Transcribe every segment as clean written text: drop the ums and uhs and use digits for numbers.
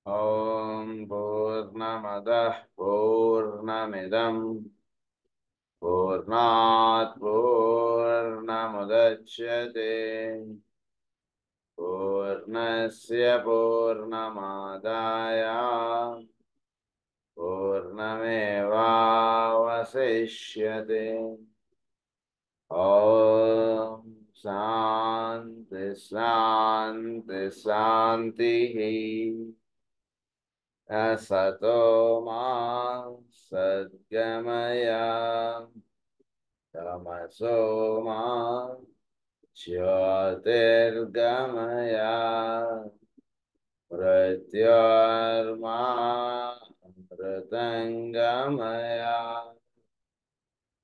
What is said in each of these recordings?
ఓం పూర్ణమదః పూర్ణమిదం పూర్ణాత్ పూర్ణముదచ్యతే పూర్ణస్య పూర్ణమాదాయ పూర్ణమేవావశిష్యతే. ఓం శాంతి శాంతి శాంతి. असतो मा सद्गमय तमसो मा ज्योतिर्गमय मृत्योर्मा मृतङ्गमय.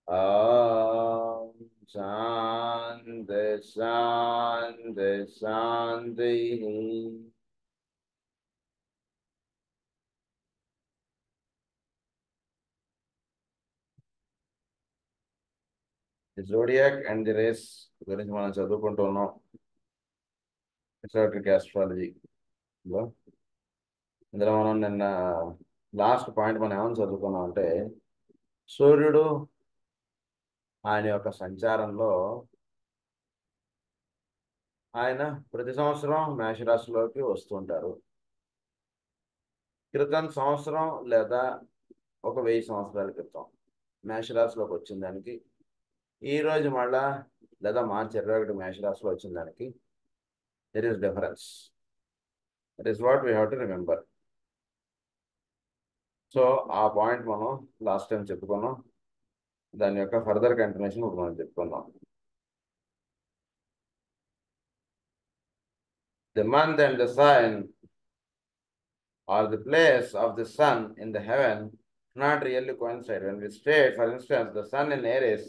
ॐ शान्ति शान्ति शान्तिः. జోడియాక్ అండ్ ది రేస్ గురించి మనం చదువుకుంటున్నాం ఎసోటరిక్ ఆస్ట్రాలజీ లో. ఇందులో మనం నిన్న లాస్ట్ పాయింట్ మనం ఏమని చదువుకున్నాం అంటే, సూర్యుడు ఆయన యొక్క సంచారంలో ఆయన ప్రతి సంవత్సరం మేషరాశిలోకి వస్తుంటారు. క్రితం సంవత్సరం లేదా ఒక 1000 సంవత్సరాల క్రితం మేషరాశిలోకి వచ్చిన దానికి, ఈ రోజు మళ్ళా లేదా మార్చి 21 మేషరాశిలో వచ్చిన దానికి there is difference. That is what we have to remember. So ఆ పాయింట్ మనం లాస్ట్ టైం చెప్పుకున్నాం. దాని యొక్క ఫర్దర్ కంటిన్యూషన్ ఇప్పుడు మనం చెప్పుకుందాం. The month and the sun or the place of the sun in the heaven do not really coincide. When we state, for instance, the sun in Aries,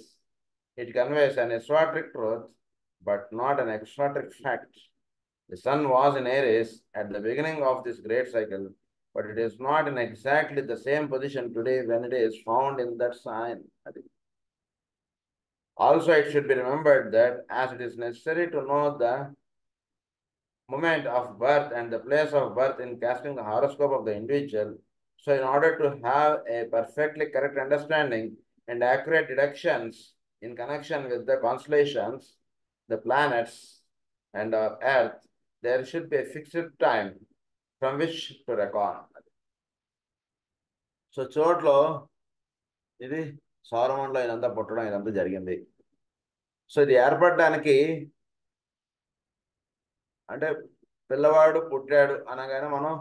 it conveys an esoteric truth, but not an exoteric fact. The sun was in Aries at the beginning of this great cycle, but it is not in exactly the same position today when it is found in that sign. Also, it should be remembered that as it is necessary to know the moment of birth and the place of birth in casting the horoscope of the individual, so in order to have a perfectly correct understanding and accurate deductions in connection with the constellations, the planets, and our Earth, there should be a fixed time from which to reckon. So చోట్లో ఇది సౌరమండలం ఇదంతా పుట్టడం ఇదంతా జరిగింది. So ఇది ఏర్పడడానికి అంటే పిల్లవాడు పుట్టాడు అనగానే మనం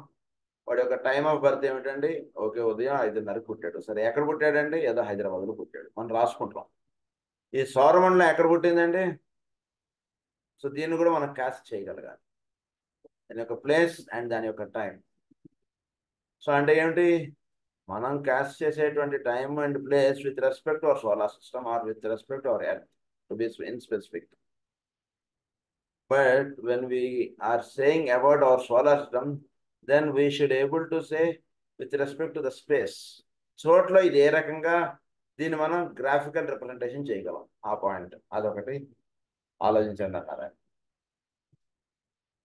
వాడి యొక్క టైం ఆఫ్ బర్త్ ఏమిటండి? ఓకే, ఉదయం 5:30కి పుట్టాడు. సరే, ఎక్కడ పుట్టాడండి? ఏదో హైదరాబాద్లో పుట్టాడు, మనం రాసుకుంటాం. ఈ సౌరమండలం ఎక్కడ పుట్టిందండి? సో దీన్ని కూడా మనం క్యాస్ట్ చేయగలగాలి, దాని యొక్క ప్లేస్ అండ్ దాని యొక్క టైం. సో అంటే ఏమిటి? మనం క్యాస్ట్ చేసేటువంటి time and place with respect to our solar system or with respect to our earth, to be in specific. But when we are saying about our solar system, then we should able to say with respect to the space. చోట్ల ఇది ఏ రకంగా దీన్ని మనం graphical representation చేయగలం, ఆ point అదొకటి ఆలోచించండి అన్నారా.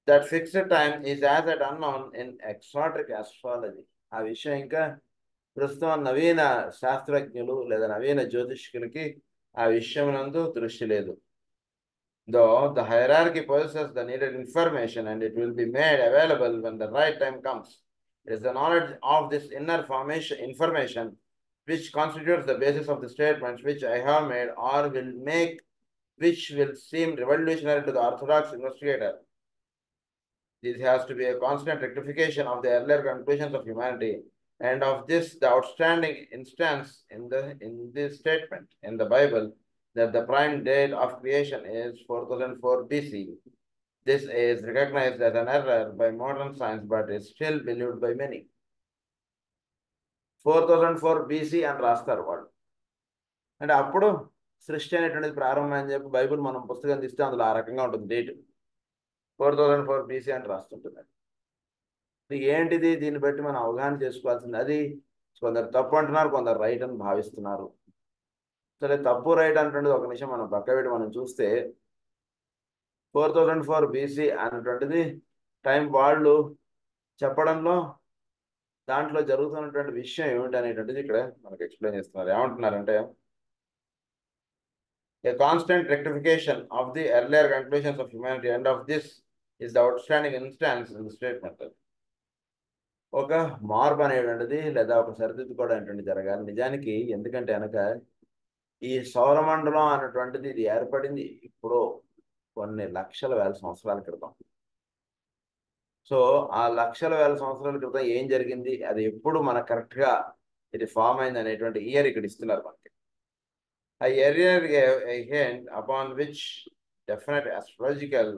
That fixed time is as yet unknown in esoteric astrology. ఆ విషయం ఇంకా ప్రస్తుతం నవీన శాస్త్రజ్ఞులు లేదా నవీన జ్యోతిష్కులకి ఆ విషయం నందు దృష్టి లేదు. Though the hierarchy possesses the needed information and it will be made available when the right time comes. It is the knowledge of this inner information which constitutes the basis of the statements which I have made or will make, which will seem revolutionary to the orthodox investigator. This has to be a constant rectification of the earlier conclusions of humanity, and of this the outstanding instance in this statement in the Bible that the prime date of creation is 4004 BC. This is recognized as an error by modern science, but is still believed by many. 4004 BC అని రాస్తారు వాళ్ళు. అంటే అప్పుడు సృష్టి అనేటువంటిది ప్రారంభం అని చెప్పి బైబుల్ మనం పుస్తకం తీస్తే అందులో ఆ రకంగా ఉంటుంది డేట్. 4004 BC అని రాస్తుంటుంది. ఏంటిది? దీన్ని బట్టి మనం అవగాహన చేసుకోవాల్సింది. అది కొందరు తప్పు అంటున్నారు, కొందరు రైట్ అని భావిస్తున్నారు. సరే, తప్పు రైట్ అంటుండేది ఒక నిమిషం మనం పక్క పెట్టి మనం చూస్తే 4004 BC అనేటువంటిది టైం వాళ్ళు చెప్పడంలో దాంట్లో జరుగుతున్నటువంటి విషయం ఏమిటి అనేటువంటిది ఇక్కడ మనకు ఎక్స్ప్లెయిన్ చేస్తున్నారు. ఏమంటున్నారంటే a constant rectification of the earlier conclusions of humanity and of this is the outstanding instance in the statement. ఒక మార్పు అనేటువంటిది లేదా ఒక సరిదిద్దుకోవడం అనేటువంటి జరగాలి నిజానికి. ఎందుకంటే కనుక ఈ సౌరమండలం అనేటువంటిది ఇది ఏర్పడింది ఇప్పుడు కొన్ని లక్షల వేల సంవత్సరాల క్రితం. సో ఆ లక్షల వేల సంవత్సరాల క్రితం ఏం జరిగింది, అది ఎప్పుడు మనకు కరెక్ట్ గా ఇది ఫామ్ అయింది అనేటువంటి ఇయర్ ఇక్కడ ఇస్తున్నారు మనకి. ఆ year a hint upon which definite astrological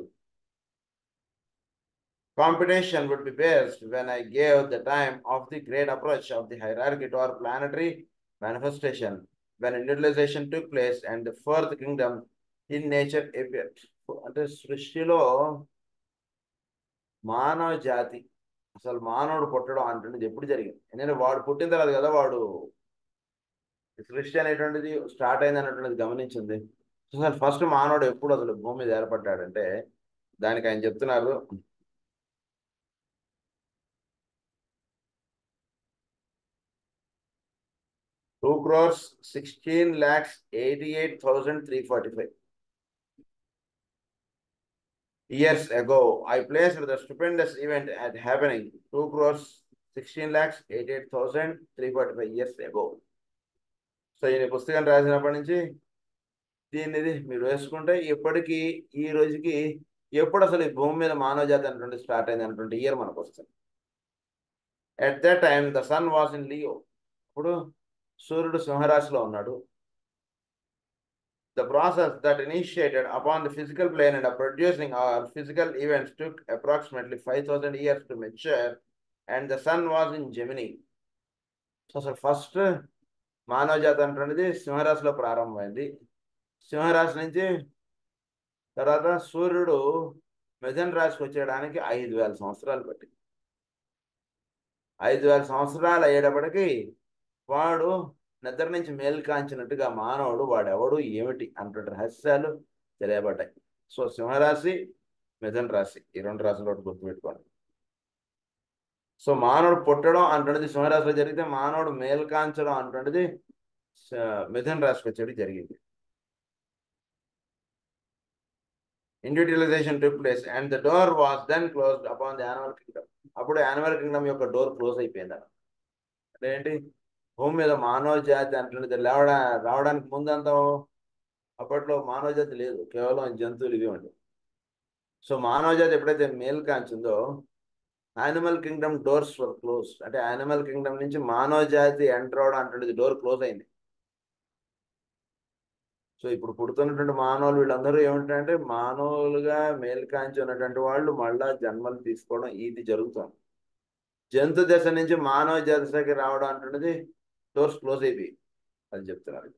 computation would be based when I gave the time of the great approach of the hierarchy to our planetary manifestation, when individualization took place and the fourth kingdom in nature appeared. అంటే సృష్టిలో మానవ జాతి అసలు మానవుడు పుట్టడం అంటున్నది ఎప్పుడు జరిగింది? ఎందుకంటే వాడు పుట్టిన తర్వాత కదా వాడు సృష్టి అనేటువంటిది స్టార్ట్ అయింది అన్నటువంటిది గమనించింది. అసలు ఫస్ట్ మానవుడు ఎప్పుడు అసలు భూమి మీద ఏర్పడ్డాడంటే దానికి ఆయన చెప్తున్నారు, 2,16,88,345 years ago. I placed the stupendous event at happening 2,16,88,345 years ago. So ఈయన పుస్తకం రాసినప్పటి నుంచి దీన్ని మీరు వేసుకుంటే ఇప్పటికీ ఈ రోజుకి ఎప్పుడు అసలు ఈ భూమి మీద మానవ జాతి అనేటువంటి స్టార్ట్ అయింది అనేటువంటి ఇయర్ మనకు వస్తుంది. At that time the sun was in Leo. ఇప్పుడు సూర్యుడు సింహరాశిలో ఉన్నాడు. The process that initiated upon the physical plane and of producing our physical events took approximately 5,000 years to mature, and the sun was in Gemini. So అసలు first మానవ జాతి అనేటువంటిది సింహరాశిలో ప్రారంభమైంది. సింహరాశి నుంచి తర్వాత సూర్యుడు మిథున రాశికి వచ్చేయడానికి 5,000 సంవత్సరాలు పట్టింది. 5,000 సంవత్సరాలు అయ్యేటప్పటికి వాడు నిద్ర నుంచి మేల్కాంచినట్టుగా మానవుడు వాడెవడు ఏమిటి అన్నటువంటి రహస్యాలు తెలియబడ్డాయి. సో సింహరాశి, మిథున రాశి, ఈ రెండు రాశులు ఒకటి గుర్తుపెట్టుకోండి. సో మానవుడు పుట్టడం అంటున్నది సింహరాశిలో జరిగితే మానవుడు మేల్కాంచడం అంటున్నది మిథున రాశికి వచ్చేది జరిగింది. Individualization took place and the door was then closed upon the animal kingdom. అప్పుడు యానిమల్ కింగ్డమ్ యొక్క డోర్ క్లోజ్ అయిపోయింది. అంటే ఏంటి, భూమి మీద మానవ జాతి అంటున్నది రావడానికి ముందంతా అప్పట్లో మానవ జాతి లేదు, కేవలం జంతువులు ఇవి ఉండే. సో మానవ జాతి ఎప్పుడైతే మేల్కాంచిందో యానిమల్ కింగ్డమ్ డోర్స్ వర్ క్లోజ్. అంటే యానిమల్ కింగ్డమ్ నుంచి మానవ జాతి ఎంటర్ అవడం అంటున్నది డోర్ క్లోజ్ అయింది. సో ఇప్పుడు పుడుతున్నటువంటి మానవులు వీళ్ళందరూ ఏమిటంటే మానవులుగా మేల్కాంచి ఉన్నటువంటి వాళ్ళు మళ్ళా జన్మలు తీసుకోవడం ఇది జరుగుతుంది. జంతు దశ నుంచి మానవ దశకి రావడం అంటున్నది డోర్స్ క్లోజ్ అయిపోయి అది చెప్తున్నారు.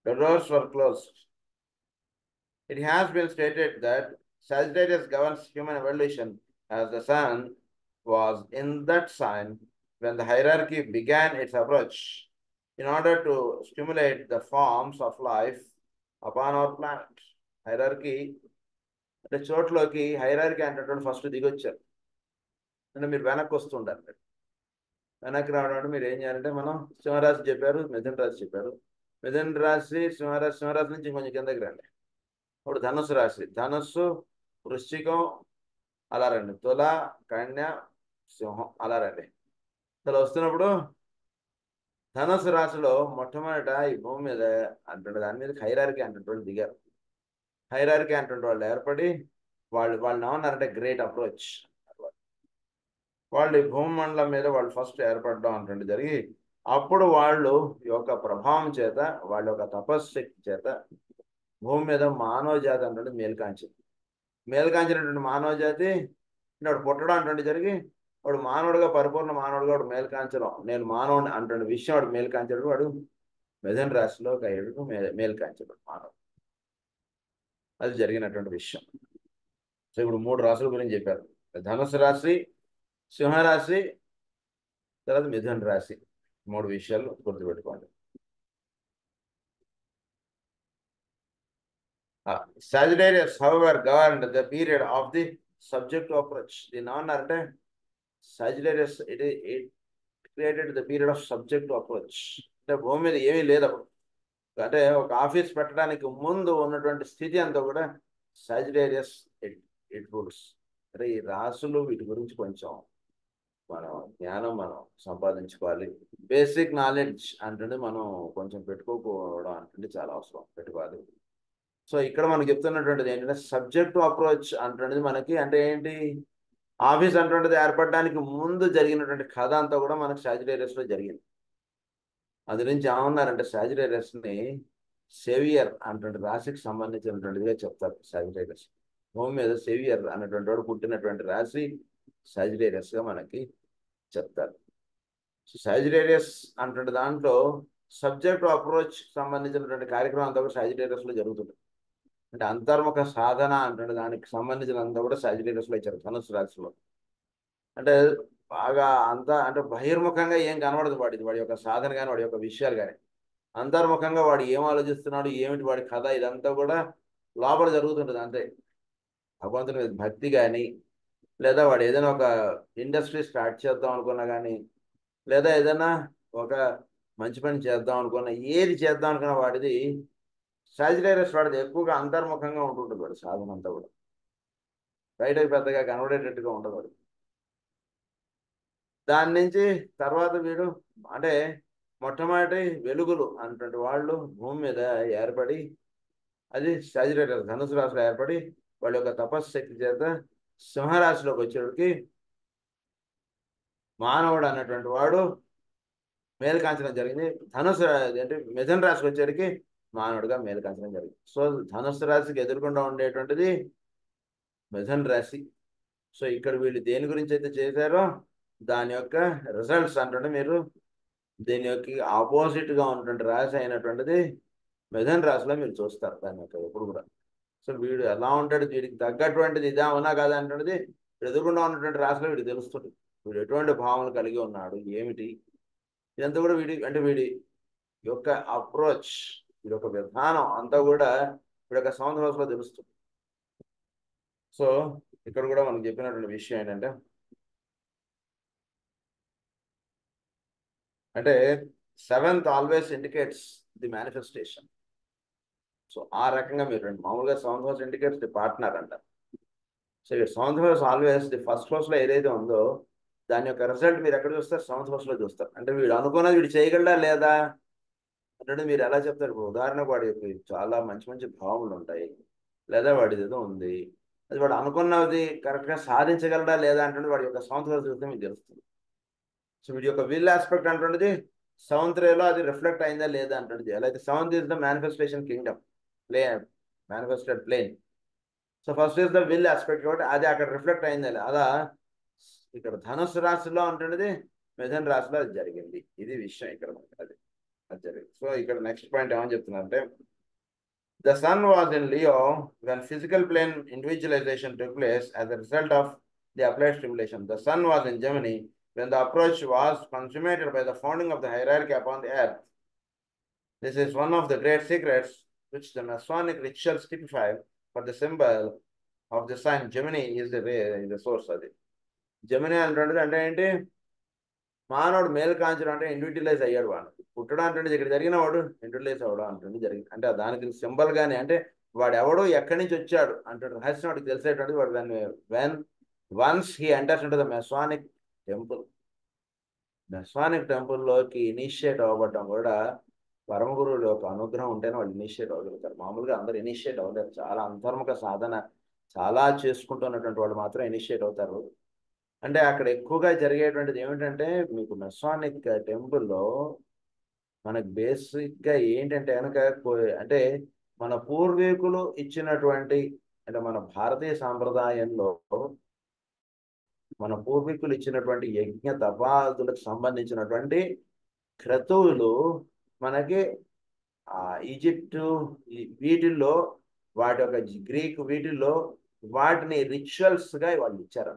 The doors were closed. It has been stated that Sagittarius governs human evolution as the sun was in that sign when the hierarchy began its approach in order to stimulate the forms of life upon our planet. Hierarchy అంటే చోట్లోకి hierarchy అంటేటువంటి first దిగొచ్చారు. అంటే మీరు వెనక్కి వస్తుండాలి. వెనక్కి రావడం అంటే మీరు ఏం చేయాలంటే మనం సింహరాశి చెప్పారు, మిథున రాశి చెప్పారు. మిథున రాశి సింహరాశి, సింహరాశి నుంచి కొంచెం కిందకి రండి. ఇప్పుడు ధనుసు రాశి, ధనుస్సు, వృశ్చికం అలా రండి, తుల, కన్య, సింహం అలా రండి. అలా వస్తున్నప్పుడు ధనుసు రాశిలో మొట్టమొదట ఈ భూమి మీద అంటే దాని మీద హైరార్కీ అంటున్నటువంటి దిగారు. హైరార్కీ అంటున్న వాళ్ళు ఏర్పడి వాళ్ళు ఏమన్నారంటే గ్రేట్ అప్రోచ్. వాళ్ళు ఈ భూమి మండలం మీద వాళ్ళు ఫస్ట్ ఏర్పడడం అంటుండే జరిగి అప్పుడు వాళ్ళు యొక్క ప్రభావం చేత వాళ్ళ యొక్క తపశ్శక్తి చేత భూమి మీద మానవ జాతి అంటే మేల్కాంచినటువంటి మానవ జాతి వాడు పుట్టడం అంటే జరిగి వాడు మానవుడిగా పరిపూర్ణ మానవుడిగా వాడు మేల్కాంచడం, నేను మానవుని అంటే విషయం వాడు మేల్కాంచడం, వాడు మిథున రాశిలో అయ్యేడు మేల్కాంచడం మానవుడు. అది జరిగినటువంటి విషయం. సో ఇప్పుడు 3 రాశుల గురించి చెప్పారు. ధనుసు రాశి, సింహరాశి, తర్వాత మిథున రాశి. 3 విషయాలు గుర్తుపెట్టుకోండి. Sagittarius, however, governed the period of the subject approach. దీని ఏమన్నారంటే Sagittarius it created the period of subject approach. అంటే భూమి మీద ఏమీ లేదు అప్పుడు. అంటే ఒక ఆఫీస్ పెట్టడానికి ముందు ఉన్నటువంటి స్థితి అంతా కూడా సాజిటేరియస్ ఇట్ ఇట్ రూల్స్. అంటే ఈ రాసులు వీటి గురించి కొంచెం మనం జ్ఞానం మనం సంపాదించుకోవాలి. బేసిక్ నాలెడ్జ్ అంటే మనం కొంచెం పెట్టుకోకపోవడం అంటే చాలా అవసరం, పెట్టుకోవాలి. సో ఇక్కడ మనకు చెప్తున్నటువంటిది ఏంటంటే సబ్జెక్టు అప్రోచ్ అంటున్నది మనకి అంటే ఏంటి, ఆఫీస్ అంటున్నది ఏర్పడడానికి ముందు జరిగినటువంటి కథ అంతా కూడా మనకి సాజిటేరియస్ లో జరిగింది. అది నుంచి ఏమన్నారంటే సాజిటేరియస్ ని సేవియర్ అన్నటువంటి రాశికి సంబంధించినటువంటిదిగా చెప్తారు. సాజిటేరియస్ భూమి మీద సేవియర్ అన్నటువంటి వాడు పుట్టినటువంటి రాశి సాజిటేరియస్ గా మనకి చెప్తారు. సో సాజిటేరియస్ అన్నటువంటి దాంట్లో సబ్జెక్ట్ అప్రోచ్ సంబంధించినటువంటి కార్యక్రమం అంతా కూడా సాజిటేరియస్ లో జరుగుతుంది. అంటే అంతర్ముఖ సాధన అంటే దానికి సంబంధించినంత కూడా సాజిటేరియస్ లో ఇచ్చారు ధనుసు రాశిలో. అంటే బాగా అంతా అంటే బహిర్ముఖంగా ఏం కనబడదు వాడి యొక్క సాధన కానీ వాడి యొక్క విషయాలు కానీ. అంతర్ముఖంగా వాడు ఏం ఆలోచిస్తున్నాడు, ఏమిటి వాడి కథ, ఇదంతా కూడా లోపల జరుగుతుంటుంది. అంతే భగవంతుని మీద భక్తి కానీ, లేదా వాడు ఏదైనా ఒక ఇండస్ట్రీ స్టార్ట్ చేద్దాం అనుకున్నా కానీ, లేదా ఏదైనా ఒక మంచి పని చేద్దాం అనుకున్నా, ఏది చేద్దాం అనుకున్నా వాడిది సాజిటేరియస్ వాడిది ఎక్కువగా అంతర్ముఖంగా ఉంటుంటుంది. వాడు సాధన అంతా కూడా బయటకు పెద్దగా కనబడేటట్టుగా ఉండదు వాడు. దాని నుంచి తర్వాత వీడు అంటే మొట్టమొదటి వెలుగులు అన్నటువంటి వాళ్ళు భూమి మీద ఏర్పడి, అది సాజిటేరియస్ ధనుసు రాశిలో ఏర్పడి వాళ్ళ యొక్క తపశ్శక్తి చేత సింహరాశిలోకి వచ్చేటికి మానవుడు అన్నటువంటి వాడు మేలుకాంచడం జరిగింది. ధనుసు అంటే మిథున రాశికి వచ్చేటికి మానవుడిగా మేలుకాంచడం జరిగింది. సో ధనుసు రాశికి ఎదురుకుండా ఉండేటువంటిది మిథున రాశి. సో ఇక్కడ వీళ్ళు దేని గురించి అయితే చేశారో దాని యొక్క రిజల్ట్స్ అంటే మీరు దీని యొక్క ఆపోజిట్ గా ఉన్నటువంటి రాశి అయినటువంటిది మిథున రాశిలో మీరు చూస్తారు దాని యొక్క ఎప్పుడు కూడా. సో వీడు ఎలా ఉంటాడు, వీడికి తగ్గటువంటిది ఇదా ఉన్నా కాదా అంటున్నది ఎదురుకుండా ఉన్నటువంటి రాశిలో వీడికి తెలుస్తుంది. వీడు ఎటువంటి భావనలు కలిగి ఉన్నాడు ఏమిటి, ఇదంతా కూడా వీడి యొక్క అప్రోచ్, వీడి యొక్క విధానం అంతా కూడా వీడి యొక్క సంవత్సరంలో తెలుస్తుంది. సో ఇక్కడ కూడా మనం చెప్పినటువంటి విషయం ఏంటంటే అంటే seventh always indicates the manifestation. So ఆ రకంగా మీరు రండి. మామూలుగా seventh house indicates the partner అంటారు. So seventh house always the first house లో ఏదైతే ఉందో దాని యొక్క రిజల్ట్ మీరు ఎక్కడ చూస్తారు, సెవెంత్ హౌస్ లో చూస్తారు. అంటే వీడు అనుకున్నది వీడు చేయగలడా లేదా అంటే మీరు ఎలా చెప్తారు. ఇప్పుడు ఉదాహరణకు వాడి యొక్క చాలా మంచి మంచి భావములు ఉంటాయి, లేదా వాడిది ఏదో ఉంది, అది వాడు అనుకున్నది కరెక్ట్ గా సాధించగలడా లేదా అంటే వాడి యొక్క సెవెంత్ హౌస్ చూస్తే మీకు తెలుస్తుంది. సో వీడి యొక్క విల్ ఆస్పెక్ట్ అంటున్నది సెవెంత్ రేలో అది రిఫ్లెక్ట్ అయిందా లేదా అంటున్నది. అలాగే seventh is the manifestation kingdom plane, manifested plane. So first is the will aspect కాబట్టి అది అక్కడ రిఫ్లెక్ట్ అయిందా అలా ఇక్కడ ధనుసు రాశిలో ఉంటున్నది మిథున రాశిలో అది జరిగింది. ఇది విషయం ఇక్కడ అది జరిగింది. సో ఇక్కడ నెక్స్ట్ పాయింట్ ఏమని చెప్తున్నారంటే the son was in Leo when physical plane individualization took place as a result of the applied stimulation. The sun was in Gemini when the approach was consummated by the founding of the hierarchy upon the earth. This is one of the great secrets which the Masonic rituals typify, for the symbol of the sun Gemini is the source of it. Gemini అంటే ఏంటి, మానవుడు మేలు కాంచడం అంటే individualise అయ్యాడు. వాడు పుట్టడం అంటే ఇక్కడ జరిగిన వాడు ఇండివిజువలైజ్ అవ్వడం అంటే జరిగింది. అంటే దానికి సింబల్ గానే అంటే వాడు ఎవడో ఎక్కడి నుంచి వచ్చాడు అంటే రహస్యం వాడికి తెలిసేటువంటి వాడు దాన్ని once he enters into the masonic temple. Masonic టెంపుల్లోకి ఇనిషియేట్ అవ్వబడటం కూడా పరమ గురువుల యొక్క అనుగ్రహం ఉంటేనే వాళ్ళు ఇనిషియేట్ అవ్వగలుగుతారు. మామూలుగా అందరూ ఇనిషియేట్ అవ్వలేరు. చాలా అంతర్ముఖ సాధన చాలా చేసుకుంటున్నటువంటి వాళ్ళు మాత్రం ఇనిషియేట్ అవుతారు. అంటే అక్కడ ఎక్కువగా జరిగేటువంటిది ఏమిటంటే మీకు మెసానిక్ టెంపుల్లో మనకు బేసిక్గా ఏంటంటే కనుక అంటే మన పూర్వీకులు ఇచ్చినటువంటి అంటే మన భారతీయ సాంప్రదాయంలో మన పూర్వీకులు ఇచ్చినటువంటి యజ్ఞ తపాదులకు సంబంధించినటువంటి క్రతువులు మనకి ఈజిప్టు వీటిల్లో వాటి యొక్క గ్రీక్ వీటిల్లో వాటిని రిచువల్స్గా వాళ్ళు ఇచ్చారు.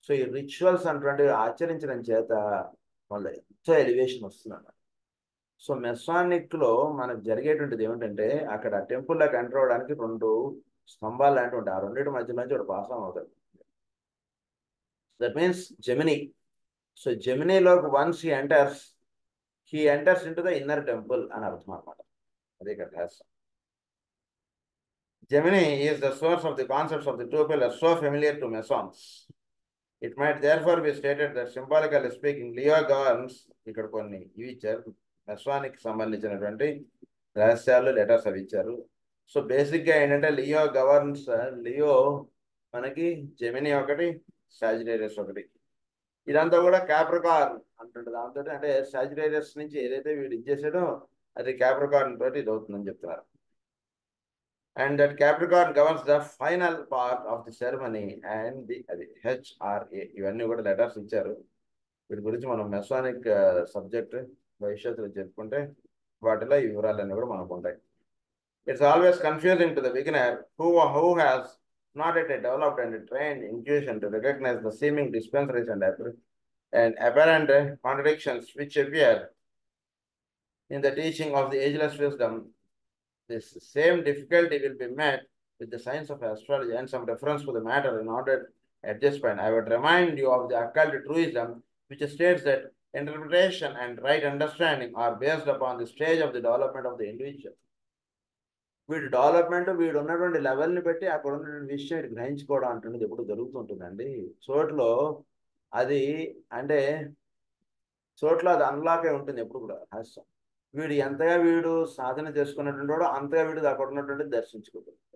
సో ఈ రిచువల్స్ అటువంటివి ఆచరించడం చేత వాళ్ళ ఎంతో ఎలివేషన్ వస్తుందన్నమాట. సో మెసానిక్లో మనకు జరిగేటువంటిది ఏమిటంటే అక్కడ టెంపుల్లోకి ఎంటర్ అవ్వడానికి 2 స్తంభాలు లాంటివి ఉంటాయి. ఆ రెండింటి మధ్య నుంచి ఒకటి పాసం అవుతాడు. That means Gemini. సో జెమినీలోకి once he enters into the inner temple అని అర్థం అనమాట. అదే ఇక్కడ రహస్యం. Gemini is the source of the concepts of the two pillars so familiar to Masons. It might therefore be stated that symbolically speaking, Leo governs, ఇక్కడ కొన్ని ఇవి ఇచ్చారు, మెస్వానికి సంబంధించినటువంటి రహస్యాలు లెటర్స్ అవి ఇచ్చారు. సో బేసిక్గా ఏంటంటే లియో మనకి జెమిని ఒకటి, సాజిటేరియస్ ఒకటి. ఇదంతా కూడా క్యాప్రికార్న్ అంటుండే దాంతో, అంటే సాజిటేరియస్ నుంచి ఏదైతే వీడు ఇచ్చేసాడో అది క్యాప్రికార్న్ తోటి ఇది అవుతుందని చెప్తున్నారు. And that Capricorn governs the final part of the ceremony and అది HRA. ఇవన్నీ కూడా లెటర్స్ ఇచ్చారు. వీటి గురించి మనం మెసానిక్ సబ్జెక్ట్ భవిష్యత్తులో చెప్పుకుంటే వాటిలో ఈ వివరాలన్నీ కూడా మనకు ఉంటాయి. It's always confusing to the beginner who has not yet developed and trained intuition to recognize the seeming dispensaries and apparent contradictions which appear in the teaching of the ageless wisdom. This same difficulty will be met with the science of astrology and some reference to the matter in order at this point. I would remind you of the occult truism, which states that interpretation and right understanding are based upon the stage of the development of the individual. వీడి development వీడు ఉన్నటువంటి లెవెల్ని బట్టి అక్కడ ఉన్నటువంటి విషయం గ్రహించుకోవడం అంటున్నది ఎప్పుడు జరుగుతుంటుందండి. చోట్లో అది అంటే చోట్ల అది అన్లాక్ అయి ఉంటుంది ఎప్పుడు కూడా రహస్యం. వీడు ఎంతగా వీడు సాధన చేసుకున్నటువంటి వాడు అంతగా వీడు అక్కడ ఉన్నటువంటి దర్శించుకోగలుగుతాడు.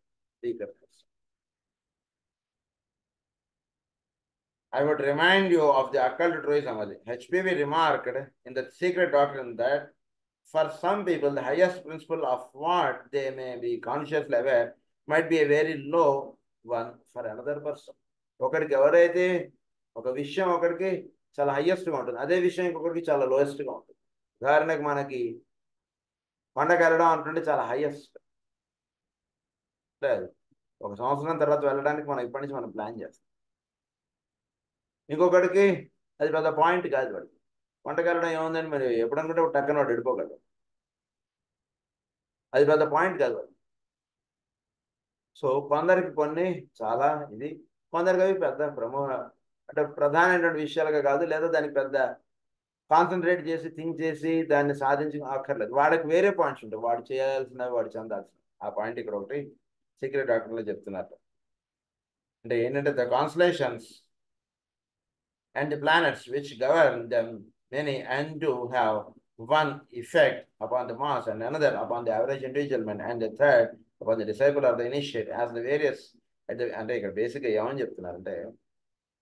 I would remind you of the occult truism. HPV remarked in the secret doctrine that for some people the highest principle of what they may be consciously aware might be a very low one for another person. ఒకరికి ఎవరైతే ఒక విషయం ఒకరికి చాలా హైయెస్ట్గా ఉంటుంది, అదే విషయం ఇంకొకరికి చాలా లోయెస్ట్గా ఉంటుంది. ఉదాహరణకు మనకి కొండకి వెళ్ళడం అంటుంటే చాలా హైయెస్ట్, లేదు ఒక సంవత్సరం తర్వాత వెళ్ళడానికి మనం ఇప్పటి నుంచి మనం ప్లాన్ చేస్తాం. ఇంకొకటికి అది పెద్ద పాయింట్ కాదు. వాడికి కొండకి వెళ్ళడం ఏముందని మరి ఎప్పుడనుకుంటే టక్కన వాడు వెళ్ళిపోగలడు, అది పెద్ద పాయింట్ కాదు వాడు. సో కొందరికి కొన్ని చాలా ఇది, కొందరికి అవి పెద్ద అంటే ప్రధానమైనటువంటి విషయాలుగా కాదు, లేదా దానికి పెద్ద కాన్సన్ట్రేట్ చేసి థింక్ చేసి దాన్ని సాధించి అక్కర్లేదు. వాడికి వేరే పాయింట్స్ ఉంటాయి, వాడు చేయాల్సినవి వాడు చెందాల్సినవి. ఆ పాయింట్ ఇక్కడ ఒకటి సీక్రెట్ డాక్టర్లో చెప్తున్నారు. అంటే ఏంటంటే the constellations and the planets which govern them many and do have one effect upon the mass and another upon the average individual man and the third upon the disciple of the initiate as the various అంటే ఇక్కడ బేసిక్గా ఏమని చెప్తున్నారంటే,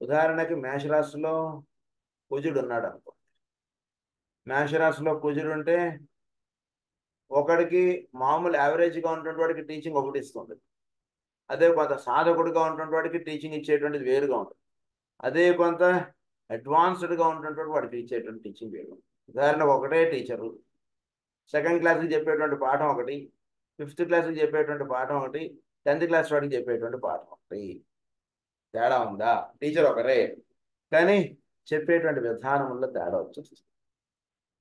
ఉదాహరణకి మేషరాశిలో కుజుడు ఉన్నాడు అనుకో. మేషరాశిలో కుజుడు ఉంటే ఒకడికి మామూలు యావరేజ్గా ఉన్నటువంటి వాడికి టీచింగ్ ఒకటి ఇస్తుంది, అదే కొంత సాధకుడిగా ఉన్నటువంటి వాడికి టీచింగ్ ఇచ్చేటువంటిది వేరుగా ఉంటుంది, అదే కొంత అడ్వాన్స్డ్గా ఉన్నటువంటి వాడికి ఇచ్చేటువంటి టీచింగ్ వేరు. ఉదాహరణకు ఒకటే టీచరు సెకండ్ క్లాస్కి చెప్పేటువంటి పాఠం ఒకటి, ఫిఫ్త్ క్లాస్కి చెప్పేటువంటి పాఠం ఒకటి, 10th క్లాస్ వాడికి చెప్పేటువంటి పాఠం ఒకటి. తేడా ఉందా? టీచర్ ఒకరే కానీ చెప్పేటువంటి విధానంలో తేడా వచ్చేస్తుంది.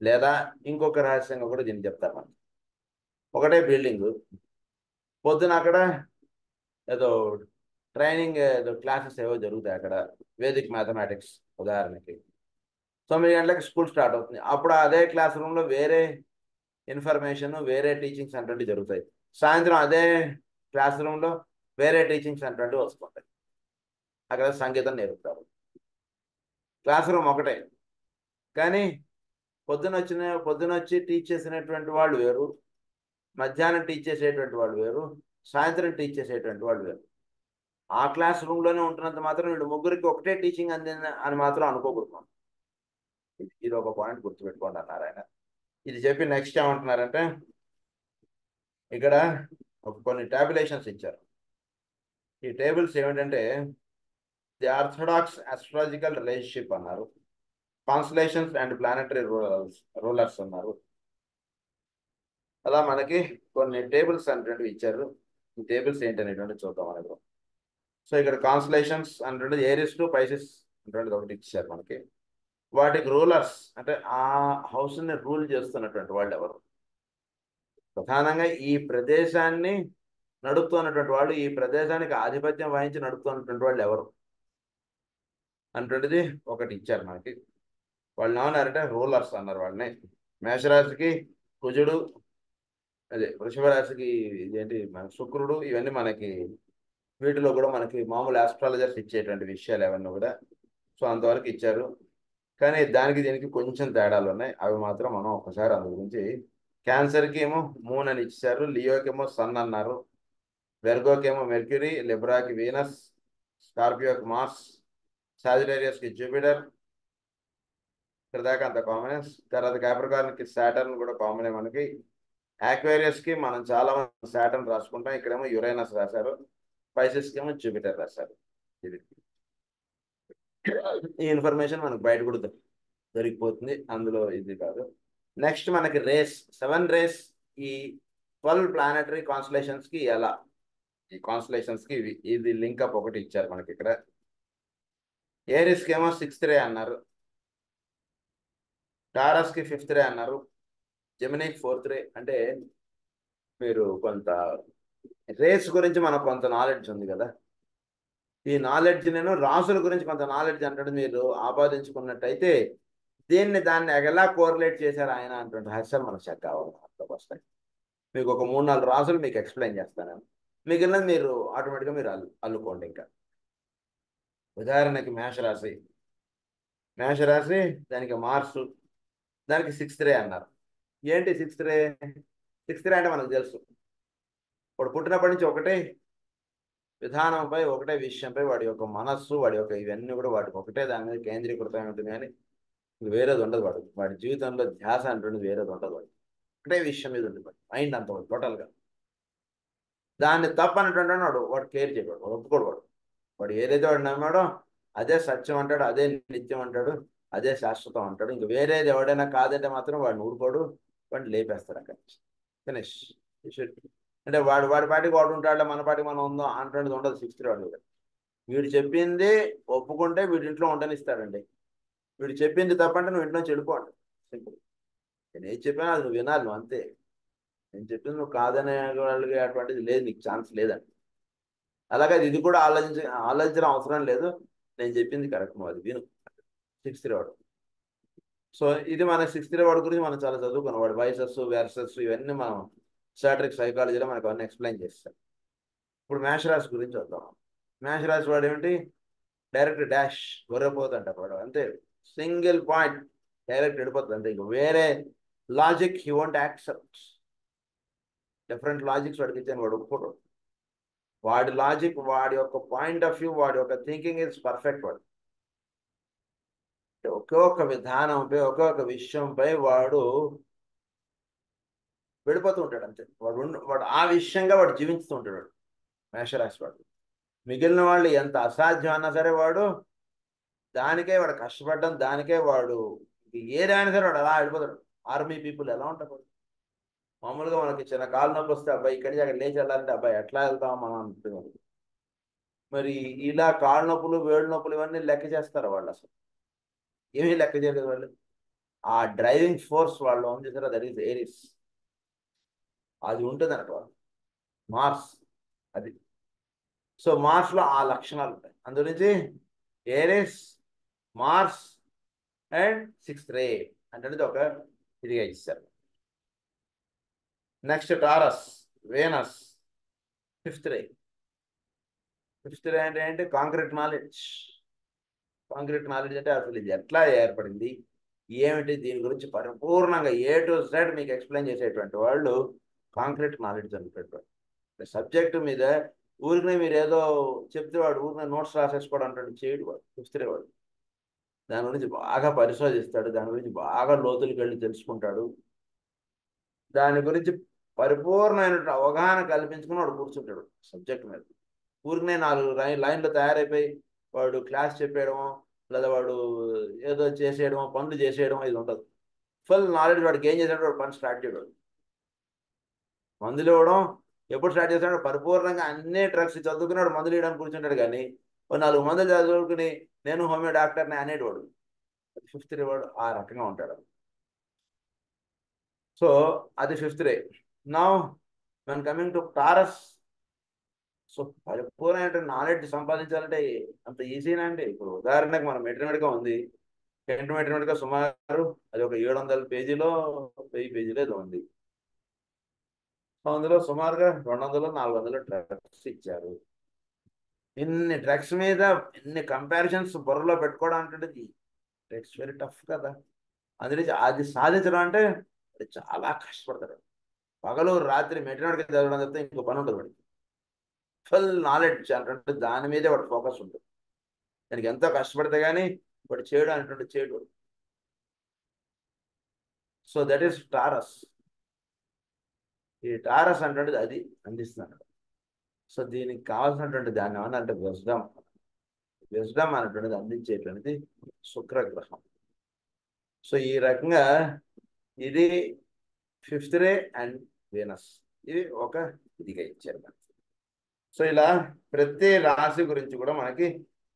లేదా ఇంకొక రహస్యంగా కూడా దీన్ని చెప్తారు. మనం ఒకటే బిల్డింగ్, పొద్దున అక్కడ ఏదో ట్రైనింగ్ ఏదో క్లాసెస్ ఏవో జరుగుతాయి అక్కడ, వేదిక్ మ్యాథమెటిక్స్ ఉదాహరణకి 9 గంటలకు స్కూల్ స్టార్ట్ అవుతుంది. అప్పుడు అదే క్లాస్ రూమ్లో వేరే ఇన్ఫర్మేషన్ వేరే టీచింగ్స్ అటువంటివి జరుగుతాయి. సాయంత్రం అదే క్లాస్ రూమ్లో వేరే టీచింగ్స్ అటువంటివి వస్తుంటాయి. అక్కడ సంగీతం నేర్పుతారు. క్లాస్ రూమ్ ఒకటే కానీ పొద్దునొచ్చి టీచ్ చేసినటువంటి వాళ్ళు వేరు, మధ్యాహ్నం టీచ్ చేసేటువంటి వాళ్ళు వేరు, సాయంత్రం టీచ్ చేసేటువంటి వాళ్ళు వేరు. ఆ క్లాస్ రూమ్లోనే ఉంటున్నంత మాత్రం వీళ్ళు ముగ్గురికి ఒకటే టీచింగ్ అందింది అని మాత్రం అనుకోకూడదు. ఇది ఒక పాయింట్ గుర్తుపెట్టుకోండి అన్నారు ఆయన. ఇది చెప్పి నెక్స్ట్ ఏమంటున్నారంటే, ఇక్కడ కొన్ని టాబ్యులేషన్స్ ఇచ్చారు. ఈ టేబుల్స్ ఏమిటంటే ది ఆర్థడాక్స్ ఆస్ట్రాలజికల్ రిలేషన్షిప్ అన్నారు, కాన్స్టలేషన్స్ అండ్ ప్లానటరీ రూలర్స్ అన్నారు. అలా మనకి కొన్ని టేబుల్స్ అనేటువంటివి ఇచ్చారు. ఈ టేబుల్స్ ఏంటనేటువంటి చూద్దాం అనేది. సో ఇక్కడ కాన్స్టలేషన్స్ అనేటువంటిది ఏరిస్ టు పైసిస్ అనేటువంటిది ఒకటి ఇచ్చారు మనకి. వాటికి రూలర్స్ అంటే ఆ హౌస్ని రూల్ చేస్తున్నటువంటి వాళ్ళు ఎవరు, ప్రధానంగా ఈ ప్రదేశాన్ని నడుపుతున్నటువంటి వాళ్ళు, ఈ ప్రదేశానికి ఆధిపత్యం వహించి నడుపుతున్నటువంటి వాళ్ళు ఎవరు అటువంటిది ఒకటి ఇచ్చారు మనకి. వాళ్ళు ఏమన్నారంటే రూలర్స్ అన్నారు వాళ్ళని. మేషరాశికి కుజుడు, అదే వృషభ రాశికి ఇదేంటి మన శుక్రుడు, ఇవన్నీ మనకి వీటిలో కూడా మనకి మామూలు ఆస్ట్రాలజర్స్ ఇచ్చేటువంటి విషయాలు అవన్నీ కూడా. సో అంతవరకు ఇచ్చారు. కానీ దానికి దీనికి కొంచెం తేడాలు ఉన్నాయి. అవి మాత్రం మనం ఒకసారి అందు గురించి. క్యాన్సర్కి ఏమో మూన్ అని ఇచ్చారు, లియోకి ఏమో సన్ అన్నారు, వెర్గోకి ఏమో మెర్క్యూరీ, లిబ్రాకి వీనస్, స్కార్పియోకి మార్స్, సాజిటేరియస్కి జూపిటర్. ఇక్కడ దాకా అంత కామన్. తర్వాత క్యాప్రికార్న్కి సాటర్న్ కూడా కామనే మనకి. ఆక్వేరియస్కి మనం చాలా మంది సాటర్న్ రాసుకుంటాం, ఇక్కడేమో యురేనస్ రాశారు. స్పైసెస్కి ఏమో జూపిటర్ రాశారు. ఇది ఈ ఇన్ఫర్మేషన్ మనకు బయట కూడా దొరికిపోతుంది, అందులో ఇది కాదు. నెక్స్ట్ మనకి రేస్, 7 రేస్ ఈ 12 ప్లానటరీ కాన్స్టలేషన్స్కి ఎలా, ఈ కాన్స్టలేషన్స్కి ఇది లింకప్ ఒకటి ఇచ్చారు మనకి ఇక్కడ. ఏరిస్కి ఏమో 6th రే అన్నారు, టారస్కి 5th రే అన్నారు, జెమినీకి 4th రే. అంటే మీరు కొంత రేస్ గురించి మనకు కొంత నాలెడ్జ్ ఉంది కదా, ఈ నాలెడ్జ్ నేను రాసుల గురించి కొంత నాలెడ్జ్ అంటే మీరు ఆపాదించుకున్నట్టయితే దాన్ని ఎలా కోరిలేట్ చేశారు ఆయన అటువంటి రహస్యాలు మనకు చెక్ కావాలి. వస్తాయి మీకు ఒక 3-4 రాసులు మీకు ఎక్స్ప్లెయిన్ చేస్తాను, మిగిలినది మీరు ఆటోమేటిక్గా మీరు అల్లుకోండి. ఇంకా ఉదాహరణకి మేషరాశి, మేషరాశి దానికి మార్సు, దానికి 6th రే అన్నారు. ఏంటి 6th రే? 6th రే అంటే మనకు తెలుసు, వాడు పుట్టినప్పటి నుంచి ఒకటే విధానంపై, ఒకటే విషయంపై వాడి యొక్క మనస్సు, వాడి యొక్క ఇవన్నీ కూడా వాటికి ఒకటే దాని మీద కేంద్రీకృతమై ఉంటుంది. కానీ వేరేది ఉండదు. వాడి జీవితంలో ధ్యాస అంటుంది వేరేది ఉండదు. ఒకటే విషయం మీద ఉంటుంది మైండ్ అంత టోటల్గా. దాన్ని తప్పనటువంటి వాడు కేర్ చేయడు, వాడు ఒప్పుకోడు. వాడు ఏదైతే వాడు నమ్మాడో అదే సత్యం అంటాడు, అదే నిత్యం అంటాడు, అదే శాశ్వతం అంటాడు. ఇంక వేరేది ఎవడైనా కాదంటే మాత్రం వాడిని ఊరుకోడు, వాడిని లేపేస్తాడు అక్కడ. ఫినిష్. అంటే వాడి పాటికి వాడు ఉంటాడు, మన పాటికి మనం ఉందాం అంటున్నది ఉండదు 6th రే వాడు. వీడు చెప్పింది ఒప్పుకుంటే వీడి ఇంట్లో ఉండనిస్తాడండి. వీడు చెప్పింది తప్పంటే నువ్వు ఇంట్లో చెడిపోండి. సింపుల్. నేను ఏది చెప్పానో అది నువ్వు వినాలి, నువ్వు అంతే. నేను చెప్పింది నువ్వు కాదనే వాళ్ళకి అటువంటిది లేదు, నీకు ఛాన్స్ లేదండి. అలాగే ఇది కూడా ఆలోచించడం అవసరం లేదు, నేను చెప్పింది కరెక్ట్, నువ్వు అది విను. 6th రే వాడు. సో ఇది మన 6th రే వాడు గురించి మనం చాలా చదువుకున్నాం. వాడు వైసెస్ వెర్సెస్ ఇవన్నీ మనం స్టాటిక్ సైకాలజీలో మనకు అవన్నీ ఎక్స్ప్లెయిన్ చేస్తాం. ఇప్పుడు మేషరాశి గురించి వద్దాం. మేషరాశి వాడు ఏమిటి? డైరెక్ట్ డాష్ గొర్రెపోతుంట వాడు, అంతే. సింగిల్ పాయింట్ డైరెక్ట్ వెళ్ళిపోతుంది అంతే. ఇంక వేరే logic he won't accept. Different logics వాడికి ఇచ్చాను, వాడు ఒప్పుకోడు. వాడి లాజిక్, వాడి యొక్క పాయింట్ ఆఫ్ వ్యూ, వాడి యొక్క థింకింగ్ ఇస్ పర్ఫెక్ట్. వాడు ఒకే ఒక్క విధానంపై, ఒకే ఒక విషయంపై వాడు వెళ్ళిపోతూ ఉంటాడు అంతే. వాడు ఆ విషయంగా వాడు జీవిస్తూ ఉంటాడు మేషరాశి వాడు. మిగిలిన వాళ్ళు ఎంత అసాధ్యం అన్నా సరే వాడు దానికే వాడు కష్టపడడం, దానికే వాడు ఏదైనా సరే వాడు అలా వెళ్ళిపోతాడు. ఆర్మీ పీపుల్ ఎలా ఉంటారు? మామూలుగా మనకి చిన్న కాలు నొప్పి వస్తే అబ్బాయి ఇక్కడి నుంచి అక్కడ లేచి వెళ్ళాలంటే అబ్బాయి ఎట్లా వెళ్తాం మనం అంటున్నాం. మరి ఇలా కాళ్ళ నొప్పులు, వేళ్ళు నొప్పులు ఇవన్నీ లెక్క చేస్తారు వాళ్ళు? అసలు ఏమీ లెక్క చేయలేదు వాళ్ళు. ఆ డ్రైవింగ్ ఫోర్స్ వాళ్ళు ఉంది సార్, దట్ ఈస్ ఏరిస్. అది ఉంటుంది అన్నట్టు వాళ్ళు. మార్స్ అది. సో మార్స్లో ఆ లక్షణాలు ఉంటాయి. అందుగురించి ఏరిస్, మార్స్ అండ్ 6th రే అంటే ఒక ఇదిగా ఇస్తారు. నెక్స్ట్ టారస్, వేనస్, 5th రే. 5th రే అంటే ఏంటి? Concrete knowledge. కాంక్రీట్ నాలెడ్జ్ అంటే అసలు ఇది ఎట్లా ఏర్పడింది, ఏమిటి, దీని గురించి పరిపూర్ణంగా ఏ టు జెడ్ మీకు ఎక్స్ప్లెయిన్ చేసేటువంటి వాళ్ళు కాంక్రీట్ నాలెడ్జ్ అనేటటువంటి సబ్జెక్టు మీద. ఊరికనే మీరు ఏదో చెప్తే వాడు ఊరికనే నోట్స్ రాసేసుకోవడం అంటే చేయడు వాడు. 5th రే వాడు దాని గురించి బాగా పరిశోధిస్తాడు, దాని గురించి బాగా లోతులకు వెళ్ళి తెలుసుకుంటాడు, దాని గురించి పరిపూర్ణమైన అవగాహన కల్పించుకుని వాడు కూర్చుంటాడు సబ్జెక్ట్ మీద. ఊరికనే 4 లైన్లు తయారైపోయి వాడు క్లాస్ చెప్పేయడమో, లేదా వాడు ఏదో చేసేయడమో, పనులు చేసేయడమో ఇది ఉండదు. ఫుల్ నాలెడ్జ్ వాడికి ఏం చేశాడు, వాడు పని స్టార్ట్ చేయడు. మందులు ఇవ్వడం ఎప్పుడు స్టార్ట్ చేస్తాడు? పరిపూర్ణంగా అన్ని డ్రగ్స్ చదువుకున్నాడు, మందులు ఇవ్వడానికి కూర్చుంటాడు. కానీ 4 మందులు చదువుకుని నేను హోమియో డాక్టర్ని అనేటివాడు 5th రే వాడు ఆ రకంగా ఉంటాడు. సో అది 5th ray. Now when coming to taurus, so పరిపూర్ణమైన నాలెడ్జ్ సంపాదించాలంటే అంత ఈజీనా అండి? ఇప్పుడు ఉదాహరణకు మనం మెట్రిమెట్గా ఉంది, మెట్రిమెట్గా సుమారు అది ఒక 700 పేజీలో 1000 పేజీలో ఏదో ఉంది. అందులో సుమారుగా 200 400 డ్రగ్స్ ఇచ్చారు. ఇన్ని డ్రగ్స్ మీద ఇన్ని కంపారిజన్స్ బుర్రలో పెట్టుకోవడం అంటే ఇట్స్ వెరీ టఫ్ కదా. అందుకే అది సాధించడం అంటే అది చాలా కష్టపడతారు. పగలు రాత్రి మెట్రిమెట్గా చదవడం చెప్తే ఇంకో పని ఉంటుంది వాడికి. ఫుల్ నాలెడ్జ్ అంటే దాని మీదే వాడు ఫోకస్ ఉంటుంది. దానికి ఎంతో కష్టపడితే కానీ వాడు చేయడం అనేటువంటి చేయడు. So that is taurus. ఈ టారస్ అంటే అది అందిస్తున్నాడు. సో దీనికి కావాల్సినటువంటి దాన్ని ఏమన్నా విజ్డమ్. విజ్డమ్ అనేటువంటిది అందించేటువంటిది శుక్రగ్రహం. సో ఈ రకంగా ఇది 5th రే అండ్ వీనస్ ఇవి ఒక ఇదిగా ఇచ్చారు మనకి. సో ఇలా ప్రతి రాశి గురించి కూడా మనకి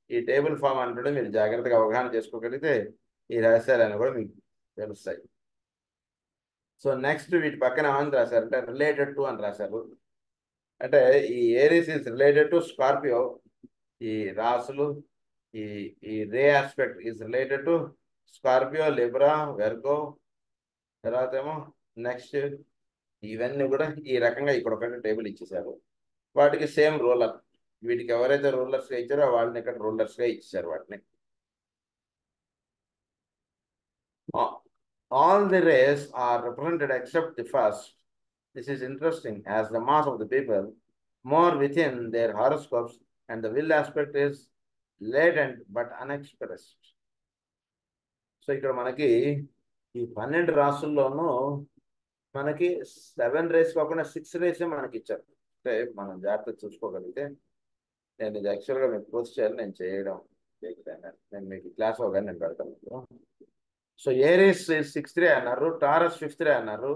ఈ టేబుల్ ఫామ్ అంటే మీరు జాగ్రత్తగా అవగాహన చేసుకోగలిగితే ఈ రహస్యాలన్నీ కూడా మీకు తెలుస్తాయి. సో నెక్స్ట్ వీటి పక్కన ఏమని రాశారంటే రిలేటెడ్ టు అని రాశారు. అంటే ఈ Aries is related to Scorpio. ఈ రాసులు ఈ ఈ ray aspect is related to Scorpio, Libra, Virgo. తర్వాత ఏమో నెక్స్ట్ ఇవన్నీ కూడా ఈ రకంగా ఇక్కడ ఒక టేబుల్ ఇచ్చేసారు. వాటికి సేమ్ రూలర్. వీటికి ఎవరైతే రూలర్స్గా ఇచ్చారో వాళ్ళని ఇక్కడ రూలర్స్గా ఇచ్చారు వాటిని. All the rays are represented except the first. This is interesting as the mass of the people more within their horoscopes and the will aspect is latent but unexpressed. So ఇక్కడ మనకి ఈ 12 రాసుల్లోనూ మనకి 7 రేస్ కాకుండా 6 రేసే మనకి ఇచ్చారు. అంటే మనం జాగ్రత్త చూసుకోగలిగితే నేను ఇది యాక్చువల్గా మీకు పోస్ట్ చేయాలి, నేను చేయడం నేను మీకు క్లాస్ అవగానే నేను పెడతాను. సో ఏరీస్ 6th రే అన్నారు, టారస్ 5th రే అన్నారు,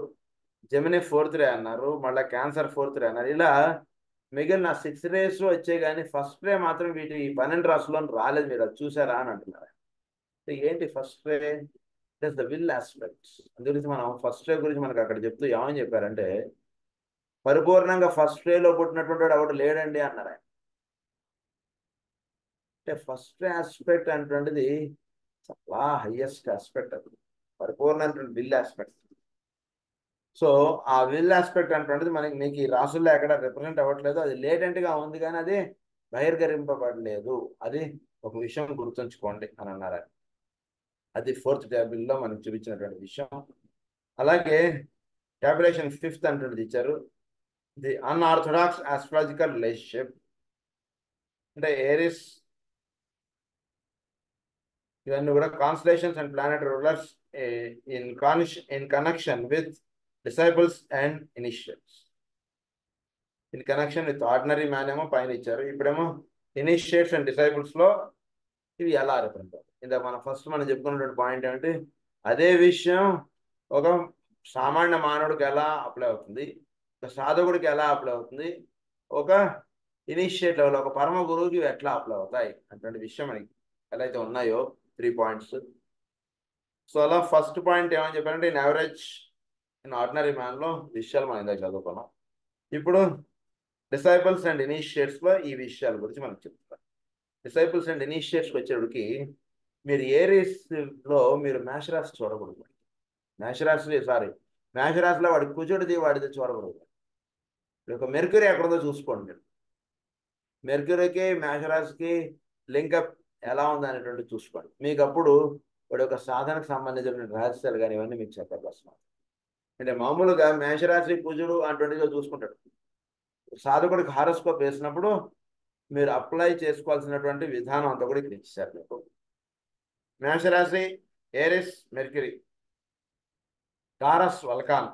జెమిని 4th రే అన్నారు, మళ్ళీ క్యాన్సర్ 4th రే అన్నారు. ఇలా మిగిలిన 6 రేస్ వచ్చాయి కానీ ఫస్ట్ రే మాత్రం వీటి ఈ 12 రాసుల్లో రాలేదు. మీరు అది చూసారా అని అంటున్నారు. ఏంటి first ray? It is the will aspects. అందుగురించి మనం ఫస్ట్ రే గురించి మనకు అక్కడ చెప్తూ ఏమని చెప్పారంటే పరిపూర్ణంగా ఫస్ట్ రేలో పుట్టినటువంటి వాడు ఎవడు లేడండి అన్నారు. అంటే ఫస్ట్ ఆస్పెక్ట్ అనేటువంటిది చాలా హైయెస్ట్ ఆస్పెక్ట్. అది పరిపూర్ణమైనటువంటి విల్ ఆస్పెక్ట్. సో ఆ విల్ ఆస్పెక్ట్ అనేటువంటిది మీకు ఈ రాసుల్లో ఎక్కడ రిప్రజెంట్ అవ్వట్లేదు. అది లేటెంట్గా ఉంది కానీ అది బహిర్గరింపబడలేదు. అది ఒక విషయం గుర్తుంచుకోండి అని అన్నారు. అది 4th టేబుల్లో మనకు చూపించినటువంటి విషయం. అలాగే టాబ్యులేషన్ 5th అంటున్నది ఇచ్చారు. The unorthodox astrological relationship. అంటే ఏరిస్ ఇవన్నీ కూడా constellations and planet rulers in connection with disciples and initiates. In connection with ordinary man ఏమో పైన ఇచ్చారు. ఇప్పుడేమో ఇనిషియేట్స్ అండ్ డిసైపుల్స్లో ఇవి ఎలా రిప్రజెంట్. ఇందాక మనం చెప్పుకున్నటువంటి పాయింట్ ఏమిటి? అదే విషయం ఒక సామాన్య మానవుడికి ఎలా అప్లై అవుతుంది, ఒక సాధకుడికి ఎలా అప్లై అవుతుంది, ఒక ఇనిషియేట్ లెవెల్ ఒక పరమ గురువుకి ఎట్లా అప్లై అవుతాయి అటువంటి విషయం మనకి ఎలా అయితే ఉన్నాయో 3 పాయింట్స్. సో అలా ఫస్ట్ పాయింట్ ఏమని చెప్పారంటే ఇన్ యావరేజ్ ఇన్ ఆర్డినరీ మ్యాన్లో విషయాలు మనం ఇందాక చదువుకున్నాం. ఇప్పుడు డిసైపుల్స్ అండ్ ఇనిషియేట్స్లో ఈ విషయాల గురించి మనకు చెప్తారు. డిసైపుల్స్ అండ్ ఇనిషియేట్స్కి వచ్చేటికి మీరు ఏరీస్లో మీరు మేషరాశి చూడకూడదు. మేషరాశిలో వాడి కుజుడిది వాడిది చూడకూడదు. ఒక మెర్క్యూరీ ఎక్కడుందో చూసుకోండి. మీరు మెర్క్యూరీకి మేషరాశికి లింకప్ ఎలా ఉంది అనేటువంటి చూసుకోండి. మీకు అప్పుడు వాడి యొక్క సాధనకు సంబంధించిన రహస్యాలు కానీ ఇవన్నీ మీకు చెప్పగలుగుతున్నాం. అంటే మామూలుగా మేషరాశి కుజుడు అటువంటిగా చూసుకుంటాడు. సాధకుడికి హారోస్కోప్ వేసినప్పుడు మీరు అప్లై చేసుకోవాల్సినటువంటి విధానం అంతా కూడా ఇక్కడ ఇచ్చారు మీకు. మేషరాశి Aries Mercury, Taurus Vulcan,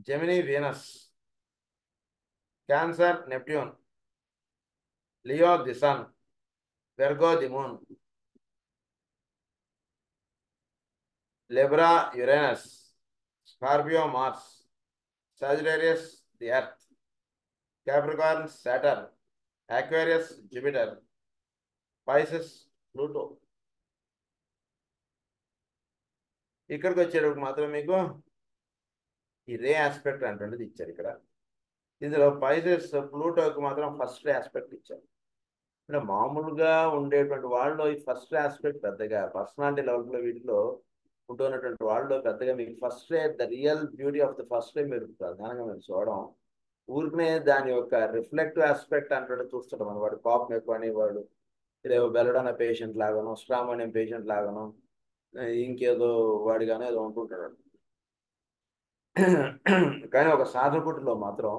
Gemini Venus, Cancer Neptune, Leo the Sun, Virgo the Moon, Libra Uranus, Scorpio Mars, Sagittarius the Earth, Capricorn Saturn, Aquarius Jupiter, Pisces Pluto. ఇక్కడికి వచ్చేటప్పుడు మాత్రం మీకు ఈ రే ఆస్పెక్ట్ అంటుండేది ఇచ్చారు ఇక్కడ. ఇందులో పైసెస్ ప్లూటోకి మాత్రం ఫస్ట్ ఆస్పెక్ట్ ఇచ్చారు. అంటే మామూలుగా ఉండేటువంటి వాళ్ళు ఈ ఫస్ట్ ఆస్పెక్ట్ పెద్దగా పర్సనాలిటీ లెవెల్లో వీటిలో ఉంటున్నటువంటి వాళ్ళు పెద్దగా మీకు first the real beauty of the first మీరు ప్రధానంగా మీరు చూడడం, ఊరికనే దాని యొక్క రిఫ్లెక్టివ్ ఆస్పెక్ట్ అంటే చూస్తుంటాం మన వాడు కోపం ఎక్కువ అని వాడు ఇదేవో బెల్లడన్న పేషెంట్ లాగాను స్ట్రామోనియం పేషెంట్ లాగాను ఇంకేదో వాడిగానే ఏదో ఉంటుంటాడు. కానీ ఒక సాధకుడిలో మాత్రం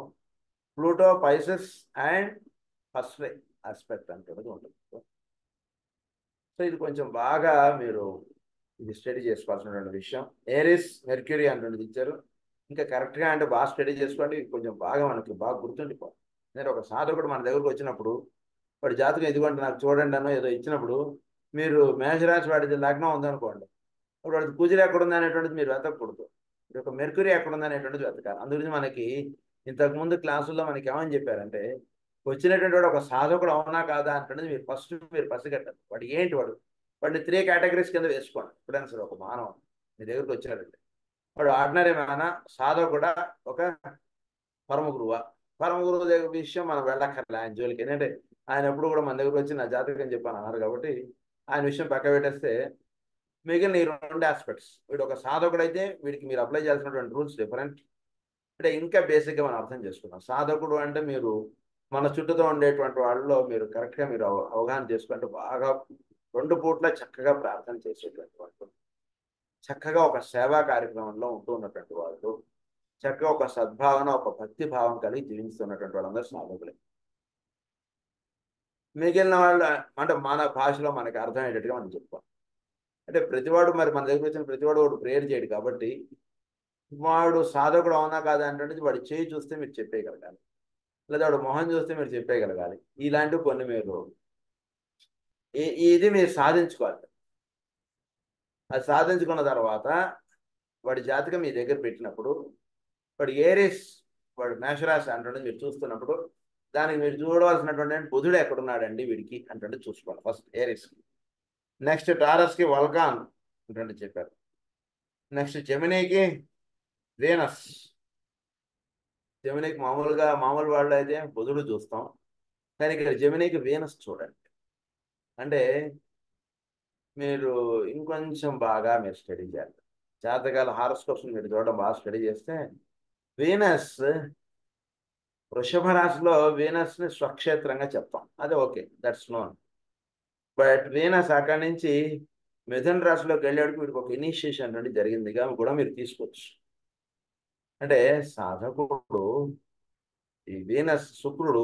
Pluto Pisces and first aspect అంటే ఉంటుంది. సో ఇది కొంచెం బాగా మీరు ఇది స్టడీ చేసుకోవాల్సినటువంటి విషయం. ఏరిస్ మెర్క్యూరీ అంటుంది ఇచ్చారు. ఇంకా కరెక్ట్గా అంటే బాగా స్టడీ చేసుకోండి, కొంచెం బాగా మనకి బాగా గుర్తుండిపోవాలి. నేను ఒక సాధకుడు మన దగ్గరకు వచ్చినప్పుడు వాడి జాతకం ఎదుగుంటే నాకు చూడండి అన్నో ఏదో ఇచ్చినప్పుడు మీరు మేషరాశి వాడి లగ్నం ఉందనుకోండి, అప్పుడు వాడి కుజులు ఎక్కడుంది అనేటువంటిది మీరు వెతకూడదు, ఇది ఒక మెర్క్యూరీ ఎక్కడుంది అనేటువంటిది వెతకాలి. అందుగురించి మనకి ఇంతకుముందు క్లాసుల్లో మనకి ఏమని చెప్పారంటే వచ్చినటువంటి వాడు ఒక సాధకుడు అవునా కాదా అంటున్నది మీరు ఫస్ట్ మీరు పసిగట్టాలి. వాడు ఏంటి వాడిని 3 కేటగిరీస్ కింద వేసుకోండి. ఎప్పుడైనా సరే ఒక మానవ మీ దగ్గరికి వచ్చాడంటే వాడు ఆర్డినరీ మాన సాధకుడా ఒక పరమ గురువా. పరమ గురువు దగ్గర విషయం మనం వెళ్ళక్కర్లే ఆయన జోలికి, ఎందుకంటే ఆయన ఎప్పుడు కూడా మన దగ్గరకు వచ్చి నా జాతకం చెప్పాను అన్నారు కాబట్టి ఆయన విషయం పక్క పెట్టేస్తే మిగిలిన ఈ 2 ఆస్పెక్ట్స్, వీడు ఒక సాధకుడు అయితే వీడికి మీరు అప్లై చేయాల్సినటువంటి రూల్స్ డిఫరెంట్. అంటే ఇంకా బేసిక్గా మనం అర్థం చేసుకున్నాం. సాధకుడు అంటే మీరు మన చుట్టూతో ఉండేటువంటి వాళ్ళలో మీరు కరెక్ట్గా మీరు అవగాహన చేసుకుంటే బాగా 2 పూట్ల చక్కగా ప్రార్థన చేసేటువంటి వాళ్ళు, చక్కగా ఒక సేవా కార్యక్రమంలో ఉంటూ ఉన్నటువంటి వాళ్ళు, చక్కగా ఒక సద్భావన ఒక భక్తి భావం కలిగి జీవిస్తున్నటువంటి వాళ్ళందరూ సాధకులే. మిగిలిన వాళ్ళు అంటే మన భాషలో మనకి అర్థమయ్యేటట్టుగా మనం చెప్పుకోం. అంటే ప్రతివాడు మరి మన దగ్గర వచ్చిన ప్రతివాడు వాడు ప్రేయర్ చేయడు కాబట్టి వాడు సాధకుడు అవునా కాదా అంటే వాడు చేయి చూస్తే మీరు చెప్పేయగలగాలి, లేదా వాడు మొహం చూస్తే మీరు చెప్పేయగలగాలి. ఇలాంటివి కొన్ని మీరు ఇది మీరు సాధించుకోవాలి. అది సాధించుకున్న తర్వాత వాడి జాతకం మీ దగ్గర పెట్టినప్పుడు వాడు ఏరిస్ వాడు మేషరాశి అంటే మీరు చూస్తున్నప్పుడు దానికి మీరు చూడవలసినటువంటి బుధుడు ఎక్కడున్నాడండి వీడికి అంటే చూసుకోవాలి ఫస్ట్ ఏరిస్కి. నెక్స్ట్ టారస్కి వల్కాన్ అంటే చెప్పారు. Next జెమినీకి Venus. జెమినీకి మామూలు వాళ్ళు అయితే బుధుడు చూస్తాం, కానీ ఇక్కడ జెమినీకి వీనస్ చూడండి. అంటే మీరు ఇంకొంచెం బాగా మీరు స్టడీ చేయాలి. జాతకాల హారోస్కోప్స్ మీరు చూడడం బాగా స్టడీ చేస్తే వీనస్ వృషభ రాశిలో వీనస్ని స్వక్షేత్రంగా చెప్తాం, అదే okay that's known. But Venus అక్కడి నుంచి మిథున రాశిలోకి వెళ్ళేటికి వీడికి ఒక ఇనిషియేషన్ అనేది జరిగిందిగా కూడా మీరు తీసుకోవచ్చు. అంటే సాధకుడు ఈ వీనస్ శుక్రుడు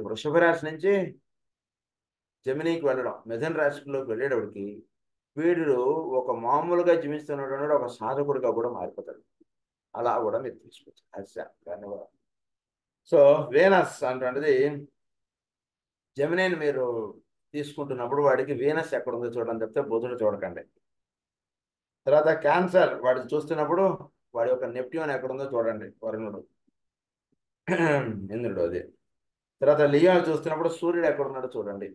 వృషభ రాశి నుంచి జమినీకి వెళ్ళడం మిథున రాశిలోకి వెళ్ళేటప్పటికి వీడు ఒక మామూలుగా జీవిస్తున్నటువంటి ఒక సాధకుడిగా కూడా మారిపోతాడు. అలా కూడా మీరు తీసుకోవచ్చు దాన్ని కూడా. సో వీనస్ అంటే జమినీని మీరు తీసుకుంటున్నప్పుడు వాడికి వీనస్ ఎక్కడ ఉందో చూడండి చెప్తే బుధుడు చూడకండి. తర్వాత క్యాన్సర్ వాడిని చూస్తున్నప్పుడు వాడి యొక్క నెప్ట్యూన్ ఎక్కడుందో చూడండి, వరుణుడు ఇంద్రుడు అది. తర్వాత లియో చూస్తున్నప్పుడు సూర్యుడు ఎక్కడున్నాడో చూడండి.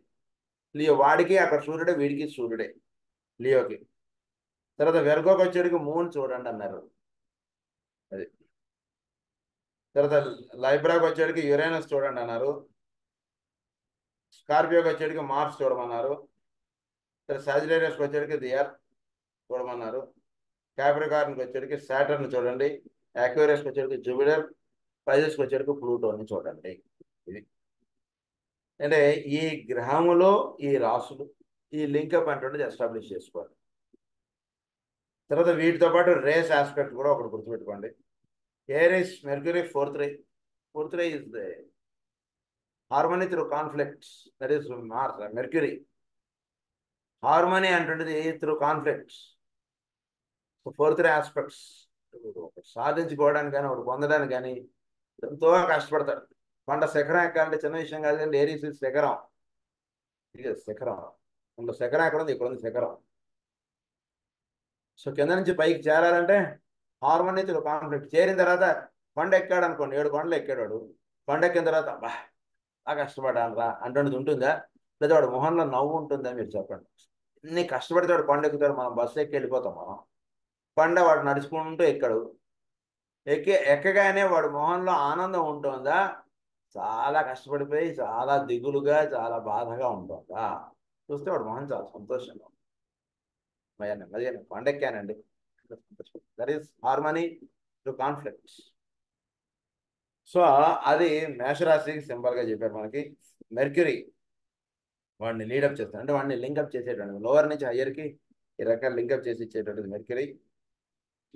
లియో వాడికి అక్కడ సూర్యుడే వీడికి సూర్యుడే లియోకి. తర్వాత వెర్గోకి వచ్చేటికి మూన్ చూడండి అన్నారు అది. తర్వాత లైబ్రాకి వచ్చేటికి యురేనస్ చూడండి అన్నారు. స్కార్పియోకి వచ్చేటికి మార్స్ చూడమన్నారు. తర్వాత సాజిటేరియస్కి వచ్చేటికి ది ఎర్త్ చూడమన్నారు. క్యాప్రికార్న్కి వచ్చేటికి సాటర్న్ చూడండి. అక్వేరియస్కి వచ్చేటికి జూపిటర్. పైసెస్కి వచ్చేటికి ప్లూటోని చూడండి. ఇది అంటే ఈ గ్రహములో ఈ రాసులు ఈ లింకప్ అంటే ఎస్టాబ్లిష్ చేసుకోవాలి. తర్వాత వీటితో పాటు రేస్ ఆస్పెక్ట్ కూడా ఒకటి గుర్తుపెట్టుకోండి. Aries Mercury fourth ray is the harmony through conflicts, that is Mars Mercury. Harmony అంటుండేది through conflicts. Fourth ray aspects సాధించుకోవడానికి కానీ ఒకటి పొందడానికి కానీ ఎంతో కష్టపడతాడు. కొండ శిఖరం ఎక్కాలంటే చిన్న విషయం కాదు, కానీ ఏరీస్ శిఖరం, ఇక శిఖరం ఇంకో శిఖరం ఎక్కడ ఉంది, ఇక్కడ ఉంది శిఖరం. సో కింద నుంచి పైకి చేరాలంటే హార్మోనీ త్రూ కాన్ఫ్లిక్ట్. చేరిన తర్వాత కొండ ఎక్కాడు అనుకోండి, 7 కొండలు ఎక్కాడు. కొండ ఎక్కిన తర్వాత బా కష్టపడాలి రా అంటున్నది ఉంటుందా, లేదా వాడు మొహంలో నవ్వు ఉంటుందా మీరు చెప్పండి. ఇన్ని కష్టపడతాడు కొండ ఎక్కుతాడు, మనం బస్సు ఎక్కి వెళ్ళిపోతాం. మనం కొండ వాడు నడుచుకుంటూ ఎక్కాడు, ఎక్కగానే వాడు మొహంలో ఆనందం ఉంటుందా, చాలా కష్టపడిపోయి చాలా దిగులుగా చాలా బాధగా ఉంటుందా? చూస్తే వాడు మొహం చాలా సంతోషంగా ఉంటుంది. నెమ్మదిగా కొండెక్కానండి. That is harmony to conflicts. So అది మేషరాశికి సింబల్గా చెప్పారు మనకి. మెర్క్యూరీ వాడిని లీడప్ చేస్తాడు, అంటే వాడిని లింకప్ చేసేటువంటి లోవర్ నుంచి హయ్యర్కి ఈ రకాల లింకప్ చేసి ఇచ్చేటువంటిది Mercury.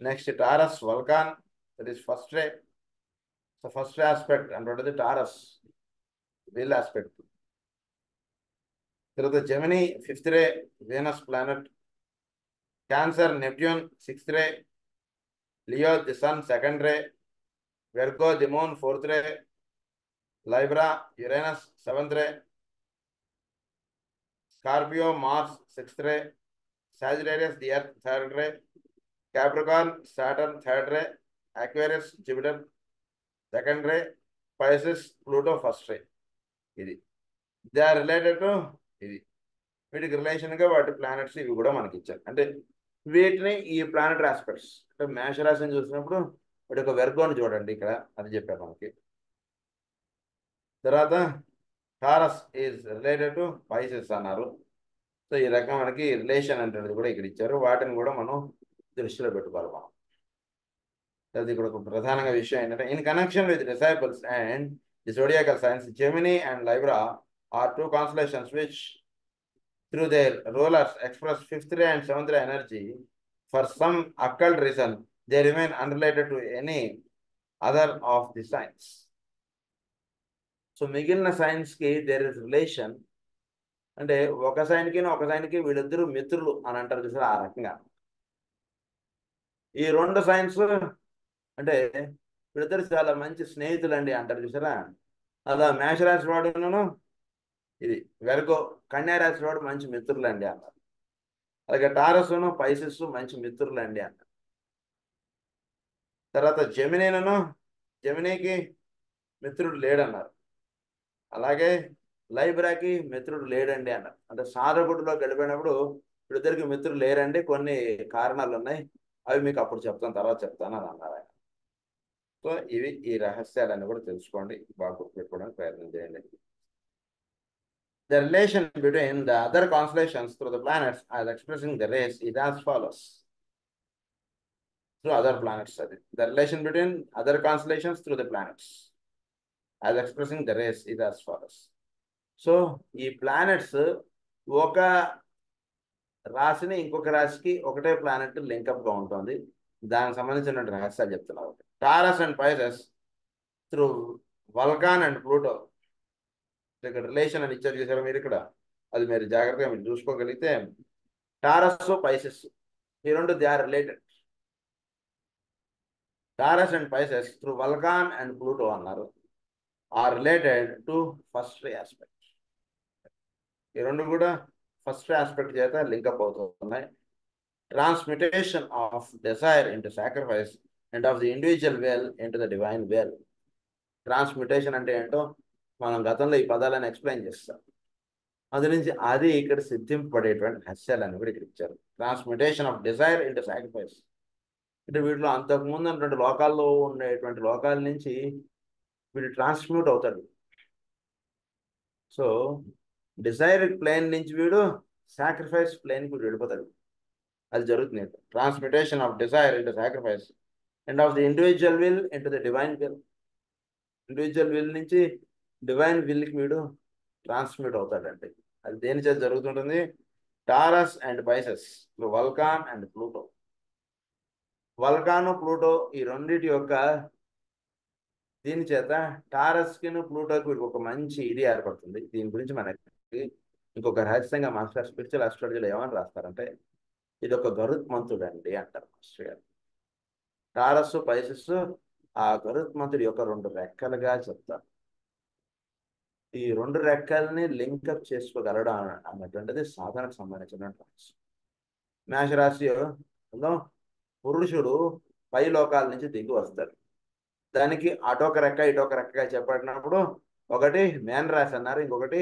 Next Taurus Vulcan, that is first ray. So first aspect అంటే టారస్ వీల్ ఆస్పెక్ట్. తర్వాత Gemini fifth ray, Venus planet. Cancer Neptune sixth ray. Leo the Sun second ray. Virgo the Moon fourth ray. Libra Uranus seventh ray. Scorpio Mars sixth ray. Sagittarius the Earth third ray. Capricorn Saturn third ray. Aquarius Jupiter second ray. Pisces Pluto first ray. ఇది they are related to ఇది. వీటికి రిలేషన్గా వాటి planets ఇవి కూడా మనకి ఇచ్చారు. అంటే వీటిని ఈ ప్లానెటరీ ఆస్పెక్ట్స్, అంటే మేషరాశిని చూసినప్పుడు వాటి యొక్క వెర్గోని చూడండి ఇక్కడ, అది చెప్పారు మనకి. తర్వాత taurus is related to Pisces అన్నారు. సో ఈ రకం మనకి రిలేషన్ అనేది కూడా ఇక్కడ ఇచ్చారు. వాటిని కూడా మనం దృష్టిలో పెట్టుకోవాలి మనం. అది ఇక్కడ ఒక ప్రధానంగా విషయం ఏంటంటే, in connection with disciples and the zodiacal signs, Gemini and Libra are two constellations which through their rulers express fifth ray and seventh ray energy. For some occult reason, they remain unrelated to any other of the signs. So మిగిలిన science కి there is relation. అంటే ఒక సైన్కి వీళ్ళిద్దరూ మిత్రులు అని అంటారు చూసారా, ఆ రకంగా ఈ రెండు సైన్స్ అంటే వీళ్ళిద్దరు చాలా మంచి స్నేహితులు అండి అంటారు చూసారా. అలా మేషరాశి వాడును ఇది వెర్గో కన్యారాశి వాడు మంచి మిత్రులు అండి అన్నారు. అలాగే టారస్ పైసెస్ మంచి మిత్రులు అండి అన్నారు. తర్వాత జెమినీకి మిత్రుడు లేడన్నారు. అలాగే లైబ్రాకి మిత్రుడు లేడండి అన్నారు. అంటే సాధకుడిలో గడిపినప్పుడు వీళ్ళిద్దరికి మిత్రులు లేరండి, కొన్ని కారణాలు ఉన్నాయి, అవి మీకు అప్పుడు చెప్తాను, తర్వాత చెప్తాను అని అన్నారు ఆయన. సో ఇవి ఈ రహస్యాలన్నీ కూడా తెలుసుకోండి, బాగా గుర్తుపెట్టుకోవడానికి ప్రయత్నం చేయండి. The relation between the other constellations through the planets as expressing the rays is as follows. Through other planets, the relation between other constellations through the planets as expressing the rays is as follows. So ఈ planets ఒక రాశిని ఇంకొక రాశికి ఒకటే planet link up గా ఉంటుంది. దానికి సంబంధించిన రహస్యాలు చెప్తున్నారు. Taurus and Pisces through Vulcan and Pluto. ఇక్కడ రిలేషన్ అని ఇచ్చారు చేశారు మీరు ఇక్కడ, అది మీరు జాగ్రత్తగా మీరు చూసుకోగలిగితే టారస్ పైసెస్ ఈ రెండు they are related. Taurus and Pisces through Vulcan and Pluto అన్నారు are related to first ray aspect. ఈ రెండు కూడా ఫస్ట్ రే ఆస్పెక్ట్ చేత లింకప్ అవుతున్నాయి. Transmutation of desire into sacrifice and of the individual will into the divine will. Transmutation అంటే ఏంటో మనం గతంలో ఈ పదాలను ఎక్స్ప్లెయిన్ చేస్తాం. అందు నుంచి అది ఇక్కడ సిద్ధింపబడేటువంటి రహస్యాలను కూడా ఇక్కడ ఇచ్చారు. Transmutation of desire into sacrifice అంటే వీటిలో అంతకుముందు అన్నటువంటి లోకాల్లో ఉండేటువంటి లోకాల నుంచి వీడు ట్రాన్స్మ్యూట్ అవుతాడు. సో డిజైర్ ప్లేన్ నుంచి వీడు సాక్రిఫైస్ ప్లేన్కి వీడు వెళ్ళిపోతాడు. అది జరుగుతుంది. Transmutation of desire into sacrifice and of the individual will into the divine will. Individual will నుంచి డివైన్ విల్కి వీడు ట్రాన్స్మిట్ అవుతాడండి. అది దేని చేత జరుగుతుంటుంది? Taurus and Pisces, Vulcan and Pluto. Vulcan Pluto ఈ రెండింటి యొక్క దీని చేత టారస్కిను ప్లూటోకి ఒక మంచి ఇది ఏర్పడుతుంది. దీని గురించి మనకి ఇంకొక రహస్యంగా మాస్టర్ స్పిరిచువల్ ఆస్ట్రాలజీలో ఏమని రాస్తారంటే, ఇది ఒక గరుత్మంతుడు అండి అంటారు మాస్టర్ గారు. టారస్ పైసెస్ ఆ గరుత్మంతుడి యొక్క రెండు రెక్కలుగా చెప్తారు. ఈ రెండు రెక్కల్ని లింకప్ చేసుకోగలడం అన్నటువంటిది సాధనకు సంబంధించిన రహస్యం. మేషరాశిలో పురుషుడు పై లోకాల నుంచి దిగి వస్తాడు. దానికి అటొక రెక్క ఇటొక రెక్కగా చెప్పబడినప్పుడు ఒకటి మేన రాశి అన్నారు, ఇంకొకటి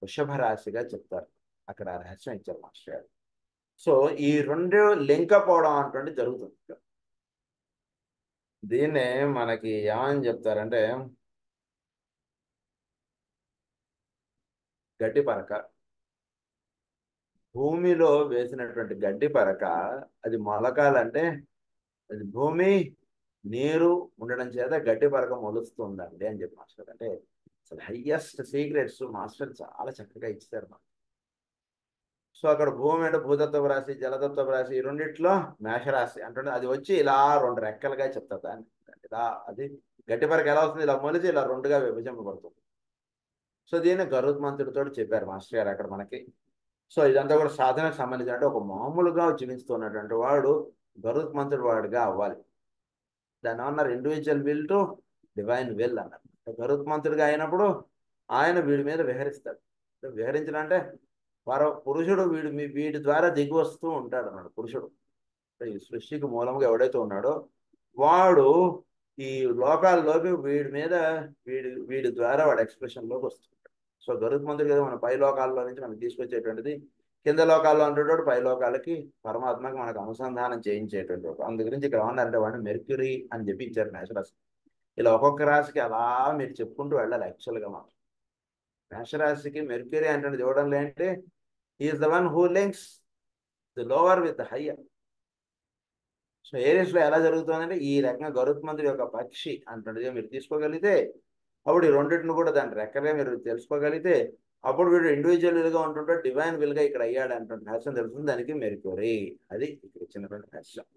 వృషభ రాశిగా చెప్తారు. అక్కడ రహస్యం ఇచ్చారు మాస్టర్ గారు. సో ఈ రెండు లింకప్ అవడం అటువంటి జరుగుతుంది. దీన్నే మనకి ఏమని చెప్తారంటే గడ్డి పరక. భూమిలో వేసినటువంటి గడ్డి పరక అది మొలకాలంటే అది భూమి నీరు ఉండడం చేత గడ్డి పరక మొలుస్తుందండి అని చెప్పి మాస్టర్. అంటే అసలు హయ్యెస్ట్ సీక్రెట్స్ మాస్టర్ చాలా చక్కగా ఇచ్చారు మనకు. సో అక్కడ భూమి అంటే భూతత్వ రాశి, జలతత్వ రాశి, ఈ రెండిట్లో మేషరాశి అంటుండే అది వచ్చి ఇలా రెండు రెక్కలుగా చెప్తారు దాన్ని. ఇలా అది గడ్డి పరక ఎలా వస్తుంది, ఇలా మొలిచి ఇలా రెండుగా విభజింపబడుతుంది. సో దీన్ని గరుత్మంతుడితో చెప్పారు మాస్టర్ గారు అక్కడ మనకి. సో ఇదంతా కూడా సాధనకు సంబంధించి అంటే ఒక మామూలుగా జీవిస్తున్నటువంటి వాడు గరుత్మంతుడు వాడిగా అవ్వాలి. దాన్ని ఏమన్నారు, individual will to divine will అన్నారు. గరుత్మంతుడిగా అయినప్పుడు ఆయన వీడి మీద విహరిస్తాడు. విహరించడం అంటే పురుషుడు వీడి ద్వారా దిగి వస్తూ ఉంటాడు అన్నాడు. పురుషుడు ఈ సృష్టికి మూలంగా ఎవడైతే ఉన్నాడో వాడు ఈ లోకాల్లోకి వీడి మీద వీడి ద్వారా వాడు ఎక్స్ప్రెషన్లోకి వస్తుంటాడు. సో గరుత్మంతుడు కదా మన పై లోకాల్లో నుంచి మనకి తీసుకొచ్చేటువంటిది, కింద లోకాల్లో అంటున్నాడు పై లోకాలకి పరమాత్మకి మనకు అనుసంధానం చేయించేటువంటి. అందు గురించి ఇక్కడ ఏమన్నారంటే వాడిని మెర్క్యూరీ అని చెప్పి ఇచ్చారు మేషరాశి. ఇలా ఒక్కొక్క రాశికి అలా మీరు చెప్పుకుంటూ వెళ్ళాలి. యాక్చువల్గా మనం మేషరాశికి మెర్క్యూరీ అంటే ఇవ్వడం లేంటే is the one who links the lower with the higher. So ఏరియస్లో ఎలా జరుగుతుందంటే ఈ రకంగా గరుత్మంతుడి యొక్క పక్షి అంటున్నది మీరు తీసుకోగలిగితే అప్పుడు ఈ రెండింటిని కూడా దాని రెక్కగా మీరు తెలుసుకోగలిగితే అప్పుడు వీడు ఇండివిజువల్గా ఉంటుంటే డివైన్ విల్గా ఇక్కడ అయ్యాడు అంటుంటే హ్యాషన్ తెలుస్తుంది. దానికి మెర్క్యూరీ అది ఇక్కడ ఇచ్చినటువంటి హ్యాషన్.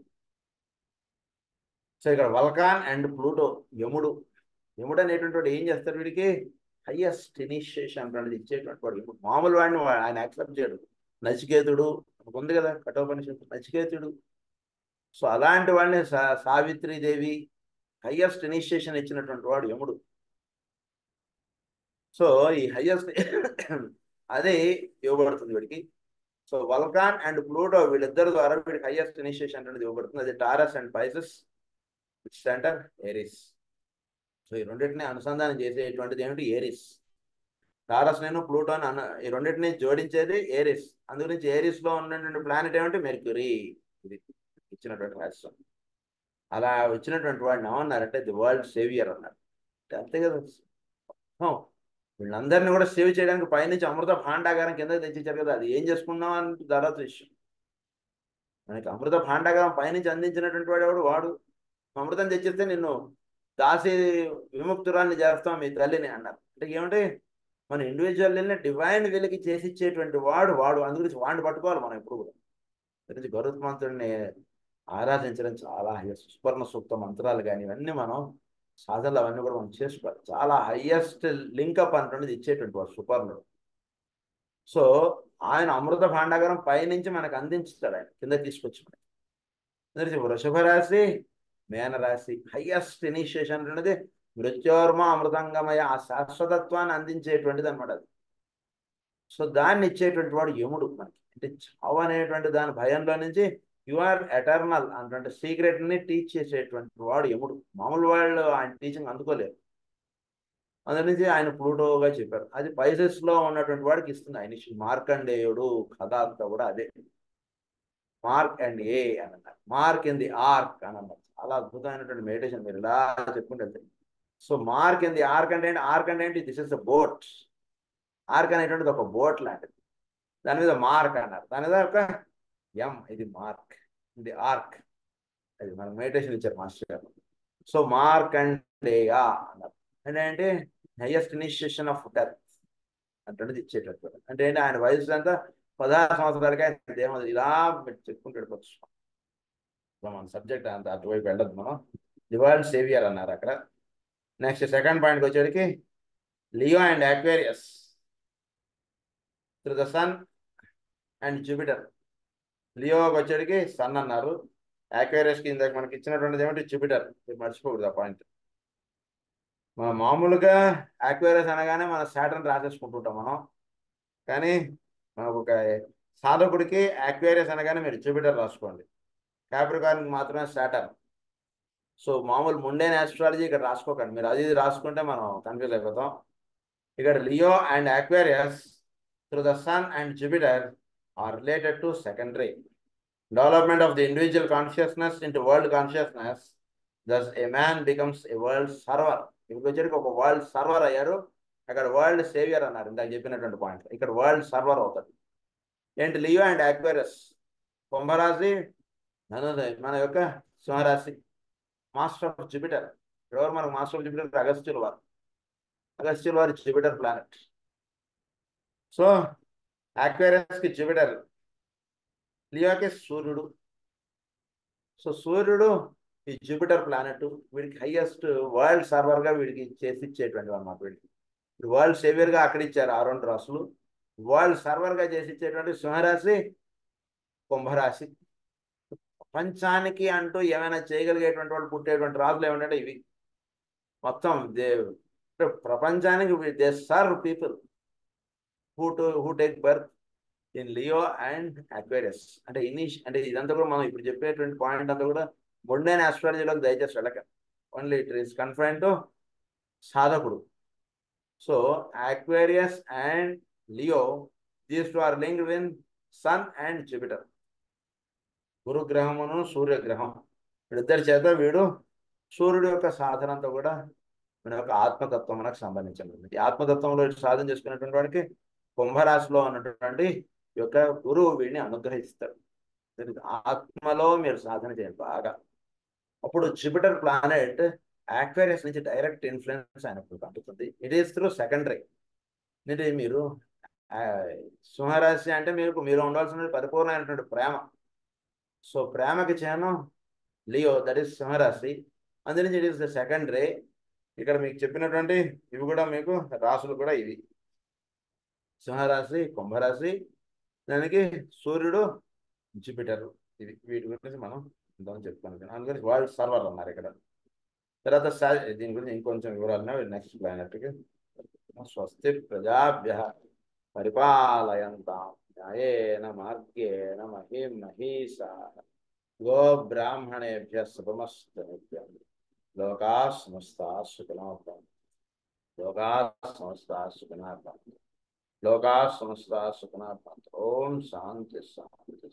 సో ఇక్కడ వల్కాన్ అండ్ ప్లూటో, యముడు. యముడు అనేటువంటి ఏం చేస్తారు వీడికి హయ్యెస్ట్ ఇనిషియేషన్ అంటున్నది ఇచ్చేటువంటి వాడు యముడు. మామూలు వాడిని ఆయన యాక్సెప్ట్ చేయడు. నచికేతుడు ఉంది కదా కఠోపనిషత్తు, నచికేతుడు. సో అలాంటి వాడిని సావిత్రీదేవి హయ్యెస్ట్ ఇనిషియేషన్ ఇచ్చినటువంటి వాడు యముడు. సో ఈ హయ్యెస్ట్ అదే ఇవ్వబడుతుంది వీడికి. సో వల్కాన్ అండ్ ప్లూటో వీళ్ళిద్దరి ద్వారా వీడికి హయ్యెస్ట్ ఇనిషియేషన్ అనేది ఇవ్వబడుతుంది. అది taurus and Pisces centre Aries. So ఈ రెండింటిని అనుసంధానం చేసేటువంటిది ఏమిటి ఏరిస్. టారస్ నేను ప్లూటోని ఈ రెండింటిని జోడించేది ఏరిస్. అందుగురించి ఏరిస్ లో ఉన్నటువంటి ప్లానెట్ ఏమిటి మెర్క్యూరీ. ఇది ఇచ్చినటువంటి రహస్యం. అలా వచ్చినటువంటి వాడిని ఏమన్నారంటే ది వరల్డ్ సేవియర్ అన్నారు. అంతే కదా, వీళ్ళందరినీ కూడా సేవ్ చేయడానికి పైనుంచి అమృత భాండాగారం కింద తెచ్చిచ్చారు కదా. అది ఏం చేసుకున్నాం అని తర్వాత విషయం. మనకి అమృత భాండాగారం పైనుంచి అందించినటువంటి వాడు ఎవడు, వాడు అమృతం తెచ్చిస్తే నిన్ను దాసి విముక్తురాన్ని చేస్తాం మీ తల్లిని అన్నారు. అంటే ఏమంటే మన ఇండివిజువల్ డివైన్ వీళ్ళకి చేసి ఇచ్చేటువంటి వాడు అందుగురించి వాడిని పట్టుకోవాలి మనం ఎప్పుడు కూడా. గురించి గరుత్మంతుడిని ఆరాధించడం చాలా సుపర్ణ సూక్త మంత్రాలు కానీ ఇవన్నీ మనం సాధనలు అవన్నీ కూడా మనం చేసుకోవాలి. చాలా హయ్యెస్ట్ లింకప్ అంటున్నది ఇచ్చేటువంటి వాడు సుపర్ణుడు. సో ఆయన అమృత భాండాగారం పైనుంచి మనకు అందించుతాడు, ఆయన కింద తీసుకొచ్చి. వృషభ రాశి, మేనరాశి హయ్యెస్ట్ ఇనిషియేషన్ అంటున్నది మృత్యోర్మ అమృతంగమయ ఆ శాశ్వతత్వాన్ని అందించేటువంటిది అనమాట అది. సో దాన్ని ఇచ్చేటువంటి వాడు యముడు మనకి. అంటే చావు అనేటువంటి దాని భయంలో నుంచి యు ఆర్ ఎటర్నల్ అన్నటువంటి సీక్రెట్ ని టీచ్ చేసేటువంటి వాడు యముడు. మామూలు వాళ్ళు ఆయన టీచింగ్ అందుకోలేరు. అందులో నుంచి ఆయన ప్లూటోగా చెప్పారు. అది పైసెస్ లో ఉన్నటువంటి వాడికి ఇస్తుంది ఆయన. మార్కండేయుడు కథ అంతా కూడా అదే. మార్క్ అండ్ ఏ అని అన్నారు. మార్క్ ఇన్ ది ఆర్క్ అని అన్నారు. చాలా అద్భుతమైనటువంటి మెడిటేషన్ మీరు ఇలా చెప్పుకుంటే వెళ్తే. So mark in the ark అంటే ఏంటి, this is the boat. Arc అనేటువంటిది ఒక బోట్ లాంటిది. దాని మీద మార్క్ అన్నారు. దాని మీద ఒక ఎం, ఇది మార్క్ ఇది ఆర్క్. అది మనకు మెడిటేషన్ ఇచ్చారు మాస్టర్ గారు. సో మార్క్ అండ్ ఏగా అన్నారు. అంటే హైయెస్ట్ ఇనిషియేషన్ ఆఫ్ డెత్ అంటే ఇచ్చేటట్టు. అంటే ఏంటి, ఆయన వయసు అంతా 16 సంవత్సరాలకి ఆయన దేహం ఇలా చెప్పుకుంటూ వెళ్ళిపోవచ్చు. మన సబ్జెక్ట్ అంత అటువైపు వెళ్ళదు మనం. ది వరల్డ్ సేవియర్ అన్నారు అక్కడ. నెక్స్ట్ సెకండ్ పాయింట్కి వచ్చేటికి Leo and Aquarius through the Sun and Jupiter. లియోకి వచ్చేటికి సన్ అన్నారు. అక్వేరియస్కి ఇందాక మనకి ఇచ్చినటువంటిది ఏమిటి జూపిటర్. మర్చిపోకూడదు ఆ పాయింట్. మనం మామూలుగా అక్వేరియస్ అనగానే మన సాటర్న్ రాసేసుకుంటుంటాం మనం. కానీ మనకు ఒక సాధకుడికి అక్వేరియస్ అనగానే మీరు జూపిటర్ రాసుకోండి. క్యాప్రికార్న్కి మాత్రమే సాటర్న్. సో మామూలు ముండేన్ ఆస్ట్రాలజీ ఇక్కడ రాసుకోకండి మీరు. అది రాసుకుంటే మనం కన్ఫ్యూజ్ అయిపోతాం. ఇక్కడ Leo and Aquarius through the Sun and Jupiter are related to secondary development of the individual consciousness into world consciousness, thus a man becomes a world server. ఇక్కడికి వచ్చేటికి ఒక వరల్డ్ సర్వర్ అయ్యారు. అక్కడ వరల్డ్ సేవియర్ అన్నారు ఇందాక చెప్పినటువంటి point. ఇక్కడ world server అవుతాడు. ఏంటి లియో అండ్ అక్వేరస్. కుంభరాశి మన యొక్క సింహరాశి. Master of Jupiter. ఎవరు మనకు మాస్టర్ ఆఫ్ జూపిటర్? అగస్త్యుల వారు. అగస్త్యుల వారి జూపిటర్ ప్లానెట్. సో అక్వేరస్ కి జూపిటర్, లియోకి సూర్యుడు. సో సూర్యుడు ఈ జూపిటర్ ప్లానెట్ వీడికి హైయెస్ట్ వరల్డ్ సర్వర్ గా వీడికి చేసి ఇచ్చేటువంటి అన్నమాట. వీడికి వరల్డ్ సేవియర్ గా అక్కడ ఇచ్చారు ఆ రెండు రాసులు. వరల్డ్ సర్వర్ గా చేసి ఇచ్చేటువంటి సింహరాశి, కుంభరాశి. ప్రపంచానికి అంటూ ఏమైనా చేయగలిగేటువంటి వాళ్ళు పుట్టేటువంటి రాజులు ఏమంటే ఇవి మొత్తం. ప్రపంచానికి they serve people who take birth in Leo and Aquarius. అంటే ఇదంతా కూడా మనం ఇప్పుడు చెప్పేటువంటి పాయింట్ అంతా కూడా మొండైన ఆస్ట్రాలజీలోకి దయచేసి వెళ్ళకండి. Only it is confine to సాధకుడు. So Aquarius and Leo, these two are linked with Sun and Jupiter. గురుగ్రహమును సూర్యగ్రహం వీళ్ళిద్దరి చేత వీడు సూర్యుడు యొక్క సాధన అంతా కూడా వీడి యొక్క ఆత్మతత్వమునకు సంబంధించినది. ఈ ఆత్మతత్వంలో సాధన చేసుకున్నటువంటి వాడికి కుంభరాశిలో ఉన్నటువంటి యొక్క గురువు వీడిని అనుగ్రహిస్తాడు. ఆత్మలో మీరు సాధన చేయాలి బాగా. అప్పుడు జూపిటర్ ప్లానెట్ అక్వేరియస్ నుంచి డైరెక్ట్ ఇన్ఫ్లుయెన్స్ ఆయనకు అందుతుంది. It is through secondary. అంటే మీరు సింహరాశి అంటే మీరు ఉండాల్సిన పరిపూర్ణమైనటువంటి ప్రేమ. సో ప్రేమకి చిహ్నం లియో, దట్ ఈస్ సింహరాశి. అందునుంచి ఇట్ ఈస్ ద సెకండరీ. ఇక్కడ మీకు చెప్పినటువంటి ఇవి కూడా మీకు రాసులు కూడా ఇవి సింహరాశి, కుంభరాశి, దానికి సూర్యుడు, జూపిటర్. ఇది వీటి గురించి మనం ఇంతకుముందు చెప్పుకున్నాం. అందుకని వరల్డ్ సర్వర్ అన్నారు ఇక్కడ. తర్వాత దీని గురించి ఇంకొంచెం వివరాలు నెక్స్ట్ ప్లానెట్కి. స్వస్తి ప్రజాభ్యః పరిపాలయంతాం న్యాయేన మార్గేణ మహిం మహీషాః గో బ్రాహ్మణేభ్యః శుభమస్తు నిత్యం. లోకాః సమస్తాః సుఖినో భవంతు. లోకాః సమస్తాః సుఖినో భవంతు. లోకాః సమస్తాః సుఖినో భవంతు. ఓం శాంతి శాంతి.